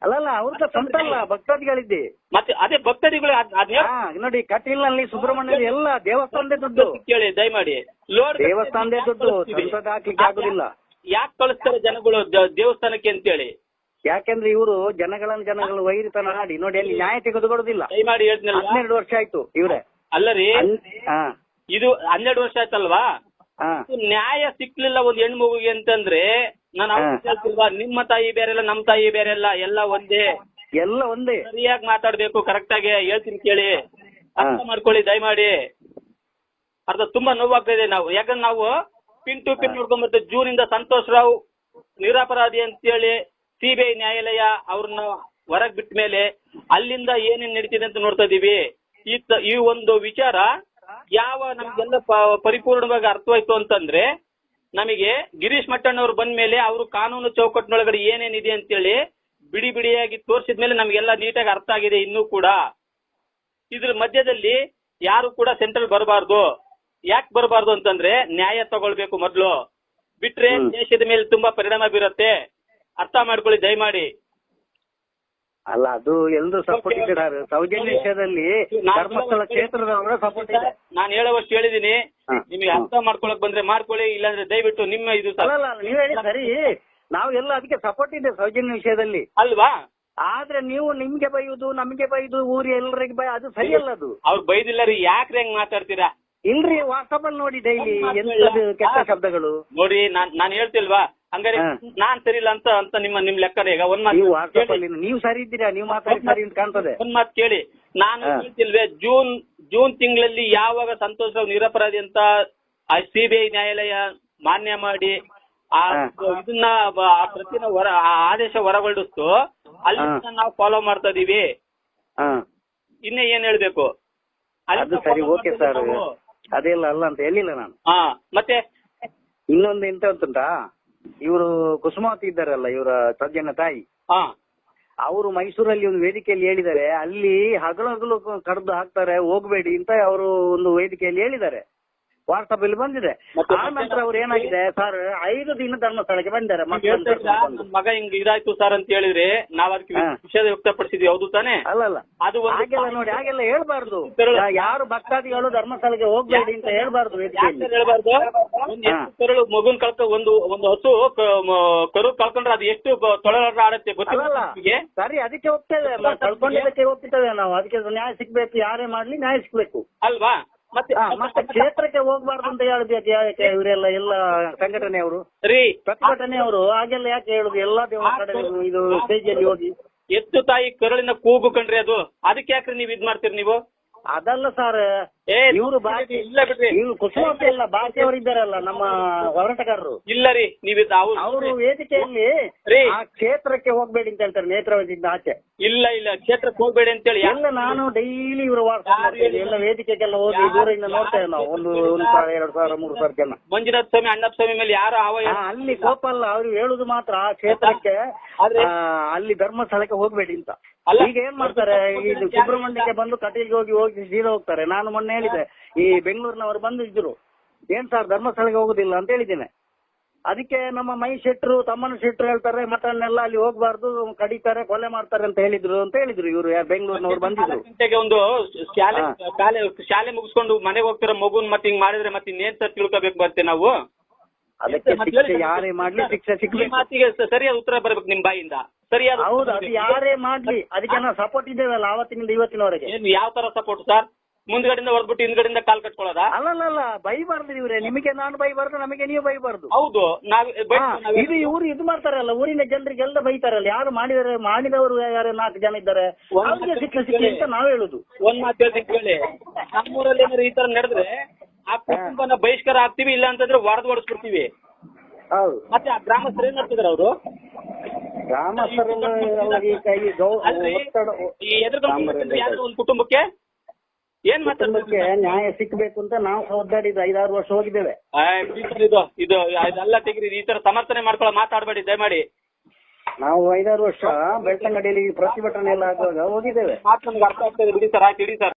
ಅಲ್ಲಲ್ಲ, ಅವ್ರ ಸ್ವಂತ ಅಲ್ಲ, ಭಕ್ತಾದಿಗಳಿದ್ದೆ. ಮತ್ತೆ ಅದೇ ಭಕ್ತಾದಿಗಳು ನೋಡಿ, ಕಟೀಲ್ನಲ್ಲಿ ಸುಬ್ರಹ್ಮಣ್ಯ ಎಲ್ಲ ದೇವಸ್ಥಾನದೇ ದುಡ್ಡು. ಕೇಳಿ ದಯಮಾಡಿ, ದೇವಸ್ಥಾನದೇ ದುಡ್ಡು ಸ್ವಂತದ ಹಾಕ್ಲಿಕ್ಕೆ ಆಗುದಿಲ್ಲ. ಯಾಕೆ ಕಳಿಸ್ತಾರೆ ಜನಗಳು ದೇವಸ್ಥಾನಕ್ಕೆ ಅಂತೇಳಿ? ಯಾಕೆಂದ್ರೆ ಇವರು ಜನಗಳು ವೈರಿತನ ಆಡಿ ನೋಡಿ, ಅಲ್ಲಿ ನ್ಯಾಯ ತೆಗೆದುಕೊಡುದಿಲ್ಲ. ದಯಮಾಡಿ ಹೇಳ್ತೀನಿ, 12 ವರ್ಷ ಆಯ್ತು ಇವ್ರೆ. ಅಲ್ಲ ರೀ, ಇದು 12 ವರ್ಷ ಆಯ್ತಲ್ವಾ? ನ್ಯಾಯ ಸಿಕ್ಲಿಲ್ಲ ಒಂದ್ ಹೆಣ್ಮಗುಗೆ ಅಂತಂದ್ರೆ ನಾನು ಹೇಳ್ತಿಲ್ವಾ, ನಿಮ್ಮ ತಾಯಿ ಬೇರೆಲ್ಲ, ನಮ್ ತಾಯಿ ಬೇರೆಲ್ಲ, ಎಲ್ಲ ಒಂದೇ. ಸರಿಯಾಗಿ ಮಾತಾಡ್ಬೇಕು, ಕರೆಕ್ಟ್ ಆಗಿ ಹೇಳ್ತೀನಿ ಕೇಳಿ, ಅರ್ಥ ಮಾಡ್ಕೊಳ್ಳಿ ದಯಮಾಡಿ. ತುಂಬಾ ನೋವಾಗ್ತಾ ಇದೆ. ಯಾಕಂದ್ರೆ ನಾವು ಪಿನ್ ಟು ಪಿನ್ ನೋಡ್ಕೊಂಡ್ಬರ್ತೇವೆ. ಜೂನಿಂದ ಸಂತೋಷ್ ರಾವ್ ನಿರಪರಾಧಿ ಅಂತೇಳಿ CBI ನ್ಯಾಯಾಲಯ ಅವ್ರನ್ನ ಹೊರಗ್ ಬಿಟ್ಟ ಮೇಲೆ ಅಲ್ಲಿಂದ ಏನೇನ್ ನಡೀತಿದೆ ಅಂತ ನೋಡ್ತಾ ಇದೀವಿ. ಈ ಒಂದು ವಿಚಾರ ಯಾವ ನಮ್ಗೆಲ್ಲ ಪರಿಪೂರ್ಣವಾಗಿ ಅರ್ಥವಾಯ್ತು ಅಂತಂದ್ರೆ, ನಮಗೆ ಗಿರೀಶ್ ಮಟ್ಟಣ್ಣವ್ರು ಬಂದ ಮೇಲೆ ಅವರು ಕಾನೂನು ಚೌಕಟ್ಟಿನೊಳಗಡೆ ಏನೇನಿದೆ ಅಂತೇಳಿ ಬಿಡಿಯಾಗಿ ತೋರಿಸಿದ್ಮೇಲೆ ನಮ್ಗೆಲ್ಲ ನೀಟಾಗಿ ಅರ್ಥ ಆಗಿದೆ. ಇನ್ನೂ ಕೂಡ ಇದ್ರ ಮಧ್ಯದಲ್ಲಿ ಯಾರು ಕೂಡ ಸೆಂಟ್ರಲ್ ಬರಬಾರ್ದು. ಯಾಕೆ ಬರಬಾರ್ದು ಅಂತಂದ್ರೆ, ನ್ಯಾಯ ತಗೊಳ್ಬೇಕು ಮೊದ್ಲು, ಬಿಟ್ರೆ ದೇಶದ ಮೇಲೆ ತುಂಬಾ ಪರಿಣಾಮ ಬೀರುತ್ತೆ. ಅರ್ಥ ಮಾಡ್ಕೊಳ್ಳಿ ದಯಮಾಡಿ. ಅಲ್ಲ, ಅದು ಎಲ್ಲರೂ ಸಪೋರ್ಟ್ ಇದ್ದಾರೆ. ಸೌಜನ್ಯ ವಿಷಯದಲ್ಲಿ ಧರ್ಮಸ್ಥಳ ಕ್ಷೇತ್ರದವರ ಸಪೋರ್ಟ್ ಇದೆ. ನಾನು ಹೇಳೋವಷ್ಟು ಹೇಳಿದೀನಿ. ನಿಮಗೆ ಅರ್ಥ ಮಾಡ್ಕೊಳಕ್ ಬಂದ್ರೆ ಮಾಡ್ಕೊಳ್ಳಿ, ಇಲ್ಲಾಂದ್ರೆ ದಯವಿಟ್ಟು ನಿಮ್ಮ ಇದು. ಅಲ್ಲ, ನೀವ್ ಹೇಳಿ ಸರಿ, ನಾವು ಎಲ್ಲ ಅದಕ್ಕೆ ಸಪೋರ್ಟ್ ಇದೆ ಸೌಜನ್ಯ ವಿಷಯದಲ್ಲಿ ಅಲ್ವಾ? ಆದ್ರೆ ನೀವು ನಿಮ್ಗೆ ಬೈಯುದು ನಮ್ಗೆ ಬೈದು ಊರಿ ಎಲ್ಲರಿಗೆ ಬೈ ಅದು ಸರಿಯಲ್ಲ ಅದು. ಅವ್ರು ಬೈದಿಲ್ಲ ರೀ, ಯಾಕ್ರಿ ಹೆಂಗ್ ಮಾತಾಡ್ತೀರಾ? ಇಲ್ರಿ ವಾಟ್ಸಪ್ ಅಲ್ಲಿ ನೋಡಿ ಡೈಲಿ ಎಂತದು ಕೆಟ್ಟ ಶಬ್ದಗಳು ನೋಡಿ. ನಾನ್ ಹೇಳ್ತಿಲ್ವಾ ಹಂಗಾರೆ ನಾನ್ ಸರಿ ಇಲ್ಲ ಅಂತ ನಿಮ್ ಲೆಕ್ಕ ಈಗ ಒಂದ್ ನೀವು ಮಾತು ವಾಟ್ಸಪ್ ಅಲ್ಲಿ ನೀವು ಸರಿ ಇದ್ದೀರಾ, ನೀವು ಮಾತಾಡಿ ಸರಿ ಅಂತ ಕಾಣ್ತದೆ. ಒಂದ್ ಮಾತು ಕೇಳಿ, ನಾನು ಹೇಳ್ತಿಲ್ವೇ ಜೂನ್ ತಿಂಗಳಲ್ಲಿ ಯಾವಾಗ ಸಂತೋಷ್ ರಾವ್ ನಿರಪರಾಧಿ ಅಂತ CBI ನ್ಯಾಯಾಲಯ ಮಾನ್ಯ ಮಾಡಿ ಇದನ್ನ ಪ್ರತಿನ ಆದೇಶ ಹೊರಗೊಳಿಸ್ತು, ಅಲ್ಲಿ ನಾವು ಫಾಲೋ ಮಾಡ್ತಾ ಇದೀವಿ. ಇನ್ನೇ ಏನ್ ಹೇಳ್ಬೇಕು? ಅದು ಸರಿ, ಓಕೆ ಸರ್, ಅದೆಲ್ಲ ಅಲ್ಲ ಅಂತ ಹೇಳಿಲ್ಲ ನಾನು. ಮತ್ತೆ ಇನ್ನೊಂದು ಎಂತ ಗೊತ್ತುಂಟಾ, ಇವರು ಕುಸುಮಾವತಿ ಇದ್ದಾರಲ್ಲ, ಇವರ ಸಜ್ಜನ ತಾಯಿ, ಅವರು ಮೈಸೂರಲ್ಲಿ ಒಂದು ವೇದಿಕೆಯಲ್ಲಿ ಹೇಳಿದ್ದಾರೆ, ಅಲ್ಲಿ ಹಗಲು ಕಡ್ದು ಹಾಕ್ತಾರೆ ಹೋಗ್ಬೇಡಿ ಅಂತ ಅವರು ಒಂದು ವೇದಿಕೆಯಲ್ಲಿ ಹೇಳಿದ್ದಾರೆ. ವಾಟ್ಸಪ್ ಅಲ್ಲಿ ಬಂದಿದೆ. ಆ ನಂತರ ಅವ್ರು ಏನಾಗಿದೆ ಸರ್, 5 ದಿನ ಧರ್ಮಸ್ಥಳಕ್ಕೆ ಬಂದಿದ್ದಾರೆ. ಮಗ ಹಿಂಗ್ ಇದಾಯ್ತು ಸರ್ ಅಂತ ಹೇಳಿದ್ರೆ ನಾವ್ ಅದಕ್ಕೆ ವಿಷಯ ವ್ಯಕ್ತಪಡಿಸಿದ್ವಿ, ಹೌದು ತಾನೆ? ಅಲ್ಲ ಅದು ಹಾಗೆಲ್ಲ ನೋಡಿ, ಹಾಗೆಲ್ಲ ಹೇಳ್ಬಾರ್ದು. ಯಾರು ಭಕ್ತಾದಿಗಳು ಧರ್ಮಸ್ಥಳಕ್ಕೆ ಹೋಗ್ಬೇಡಿ ಅಂತ ಹೇಳ್ಬಾರ್ದು ವೇದಿಕೆಯಲ್ಲಿ. ಹೇಳ್ಬಾರ್ದು. ಒಂದು ಮಗುನ್ ಒಂದು ಹಸು ಕರು ಕಳ್ಕೊಂಡ್ರೆ ಅದು ಎಷ್ಟು ತೊಳಲಾಟ ಆಡತ್ತೆ ಗೊತ್ತಿಲ್ಲ. ಸರಿ, ಅದಕ್ಕೆ ಹೋಗ್ತೇವೆ, ಕಳ್ಕೊಂಡಿದ್ದಕ್ಕೆ ಹೋಗ್ತಿದ್ದೇವೆ ನಾವು. ಅದಕ್ಕೆ ನ್ಯಾಯ ಸಿಗ್ಬೇಕು, ಯಾರೇ ಮಾಡ್ಲಿ ನ್ಯಾಯ ಸಿಗ್ಬೇಕು ಅಲ್ವಾ? ಮತ್ತೆ ಕ್ಷೇತ್ರಕ್ಕೆ ಹೋಗ್ಬಾರ್ದು ಅಂತ ಹೇಳ್ಬೇಕು ಯಾಕೆ ಇವರೆಲ್ಲ ಎಲ್ಲ ಸಂಘಟನೆಯವರು, ಪ್ರತಿಭಟನೆಯವರು ಹಾಗೆಲ್ಲ ಯಾಕೆ ಹೇಳುದು? ಎಲ್ಲಾ ದೇವರ ಕಡೆ ಇದು ಸ್ಟೇಜಲ್ಲಿ ಹೋಗಿ ಎತ್ತು ತಾಯಿ ಕರುಳಿನ ಕೂಗು ಕಂಡ್ರಿ, ಅದು ಅದಕ್ಕೆ ಯಾಕ್ರಿ ನೀವ್ ಇದ್ ಮಾಡ್ತೀರಿ ನೀವು? ಅದಲ್ಲ ಸರ್, ಇವರು ಇಲ್ಲ ಬಿಡ್ರಿ, ಇವ್ರು ಕುಸುಮಾವತಿ ಎಲ್ಲ ಭಾಷೆಯವರು ಇದ್ದಾರಲ್ಲ ನಮ್ಮ ಹೋರಾಟಗಾರರು. ಇಲ್ಲ ರೀ, ನೀವ್ ಅವರು ವೇದಿಕೆಯಲ್ಲಿ ಆ ಕ್ಷೇತ್ರಕ್ಕೆ ಹೋಗ್ಬೇಡಿ ಅಂತ ಹೇಳ್ತಾರೆ, ನೇತ್ರಾವತಿಯಿಂದ ಆಚೆ. ಇಲ್ಲ ಕ್ಷೇತ್ರಕ್ಕೆ ಹೋಗ್ಬೇಡಿ ಅಂತ ಹೇಳಿ ಎಲ್ಲ ನಾನು ಡೈಲಿ ಇವರು ಎಲ್ಲ ವೇದಿಕೆಗೆಲ್ಲ ಹೋಗಿ ದೂರದಿಂದ ನೋಡ್ತೇವೆ ನಾವು. 1,000, 2,000, 3,000 ಜನ. ಮಂಜುನಾಥ ಸ್ವಾಮಿ, ಅಣ್ಣಪ್ಪ ಸ್ವಾಮಿ ಮೇಲೆ ಯಾರು ಅಲ್ಲಿ ಕೋಪ ಅಲ್ಲ, ಅವ್ರು ಹೇಳುದು ಮಾತ್ರ ಆ ಕ್ಷೇತ್ರಕ್ಕೆ ಅಲ್ಲಿ ಧರ್ಮಸ್ಥಳಕ್ಕೆ ಹೋಗ್ಬೇಡಿ ಅಂತ. ಈಗ ಏನ್ ಮಾಡ್ತಾರೆ, ಇದು ಸುಬ್ರಹ್ಮಣ್ಯಕ್ಕೆ ಬಂದು ಕಟೀಲ್ಗೆ ಹೋಗಿ ಸೀದಾ ಹೋಗ್ತಾರೆ. ನಾನು ಮೊನ್ನೆ ಹೇಳಿದೆ, ಈ ಬೆಂಗಳೂರಿನವರು ಬಂದಿದ್ರು, ಏನ್ ಸರ್ ಧರ್ಮಸ್ಥಳಕ್ಕೆ ಹೋಗುದಿಲ್ಲ ಅಂತ ಹೇಳಿದ್ದೇನೆ. ಅದಕ್ಕೆ ನಮ್ಮ ಮೈ ಶೆಟ್ರು, ತಮ್ಮನ ಶೆಟ್ರು ಹೇಳ್ತಾರೆ ಮಟನ್ನೆಲ್ಲ ಅಲ್ಲಿ ಹೋಗ್ಬಾರ್ದು, ಕಡಿತಾರೆ, ಕೊಲೆ ಮಾಡ್ತಾರೆ ಅಂತ ಹೇಳಿದ್ರು ಇವರು ಬೆಂಗಳೂರಿನವರು ಬಂದಿದ್ರು. ಒಂದು ಶಾಲೆ ಮುಗಿಸ್ಕೊಂಡು ಮನೆಗೆ ಹೋಗ್ತಾರ ಮಗುನ್ ಮತ್ತೆ ಹಿಂಗ್ ಮಾಡಿದ್ರೆ ಮತ್ತೆ ಇನ್ನೇನ್ ಸರ್ ತಿಳ್ಕೊಬೇಕು ಮತ್ತೆ ನಾವು? ಅದಕ್ಕೆ ಶಿಕ್ಷೆ ಯಾರೇ ಮಾಡ್ಲಿ ಶಿಕ್ಷೆ ಸಿಗ್ಬೇಕು. ಮಾತಿಗೆ ಸರಿಯಾದ ಉತ್ತರ ಬರ್ಬೇಕು ನಿಮ್ ಬಾಯಿಂದ. ಸರಿಯಾದ ಹೌದು, ಅದು ಯಾರೇ ಮಾಡ್ಲಿ ಅದಕ್ಕೆ ನಾವು ಸಪೋರ್ಟ್ ಇದ್ದೇವಲ್ಲ ಅವತ್ತಿನಿಂದ ಇವತ್ತಿನವರೆಗೆ. ಯಾವ ತರ ಸಪೋರ್ಟ್ ಸರ್? ಮುಂದ್ಗಡೆಯಿಂದ ಹೊರದ್ಬಿಟ್ಟು ಹಿಂದ್ಗಡೆಯಿಂದ ಕಾಲ್ ಕಟ್ಕೊಳ್ಳೋದ? ಅಲ್ಲ, ಬೈಬಾರ್ದು ಇವ್ರೆ, ನಿಮಗೆ ನಾನು ಬೈಬಾರ್ದು, ನಮಗೆ ನೀವು ಬೈಬಾರ್ದು. ಹೌದು, ಇದು ಇವರು ಇದು ಮಾಡ್ತಾರಲ್ಲ, ಊರಿನ ಜನರಿಗೆಲ್ಲ ಬೈತಾರಲ್ಲ, ಯಾರು ಮಾಡಿದವರು ಯಾರು 4 ಜನ ಇದ್ದಾರೆ, ಅವ್ರಿಗೆ ಶಿಕ್ಷೆ ಸಿಕ್ಕಿ ಅಂತ ನಾವ್ ಹೇಳುದು. ಒಂದ್ ಮಾತು ಹೇಳ್ತೀನಿ ಕೇಳಿ, ನಮ್ಮೂರಲ್ಲಿ ಏನಾದ್ರು ಈ ತರ ನಡೆದ್ರೆ ಆ ಕುಟುಂಬನ ಬಹಿಷ್ಕಾರ ಆಗ್ತೀವಿ, ಇಲ್ಲ ಅಂತಂದ್ರೆ ಹೊಡೆದ್ಬಿಡ್ತೀವಿ. ಹೌದು, ಮತ್ತೆ ಆ ಗ್ರಾಮಸ್ಥರು ಏನ್ ಮಾಡ್ತಿದಾರೆ? ಅವರು ಒಂದು ಕುಟುಂಬಕ್ಕೆ ಏನ್ ಮಾತಾಡ್ತಾರೆ? ನ್ಯಾಯ ಸಿಕ್ಬೇಕು ಅಂತ ನಾವು ಒದ್ದಾಡಿದ್ದು 5-6 ವರ್ಷ ಹೋಗಿದ್ದೇವೆ. ಇದೆಲ್ಲ ತೆಗಿರಿ, ಈ ತರ ಸಮರ್ಥನೆ ಮಾಡ್ಕೊಳ್ಳೋ ಮಾತಾಡ್ಬೇಡಿ ದಯಮಾಡಿ. ನಾವು 5-6 ವರ್ಷ ಬೆಳ್ತಂಗಡಿಯಲ್ಲಿ ಪ್ರತಿಭಟನೆ ಎಲ್ಲ ಆಗುವಾಗ ಹೋಗಿದ್ದೇವೆ. ಮಾತು ನಮ್ಗೆ ಅರ್ಥ ಆಗ್ತದೆ ಬಿಡಿ ಸರ್, ಆಯ್ತು ಇಡಿ ಸರ್.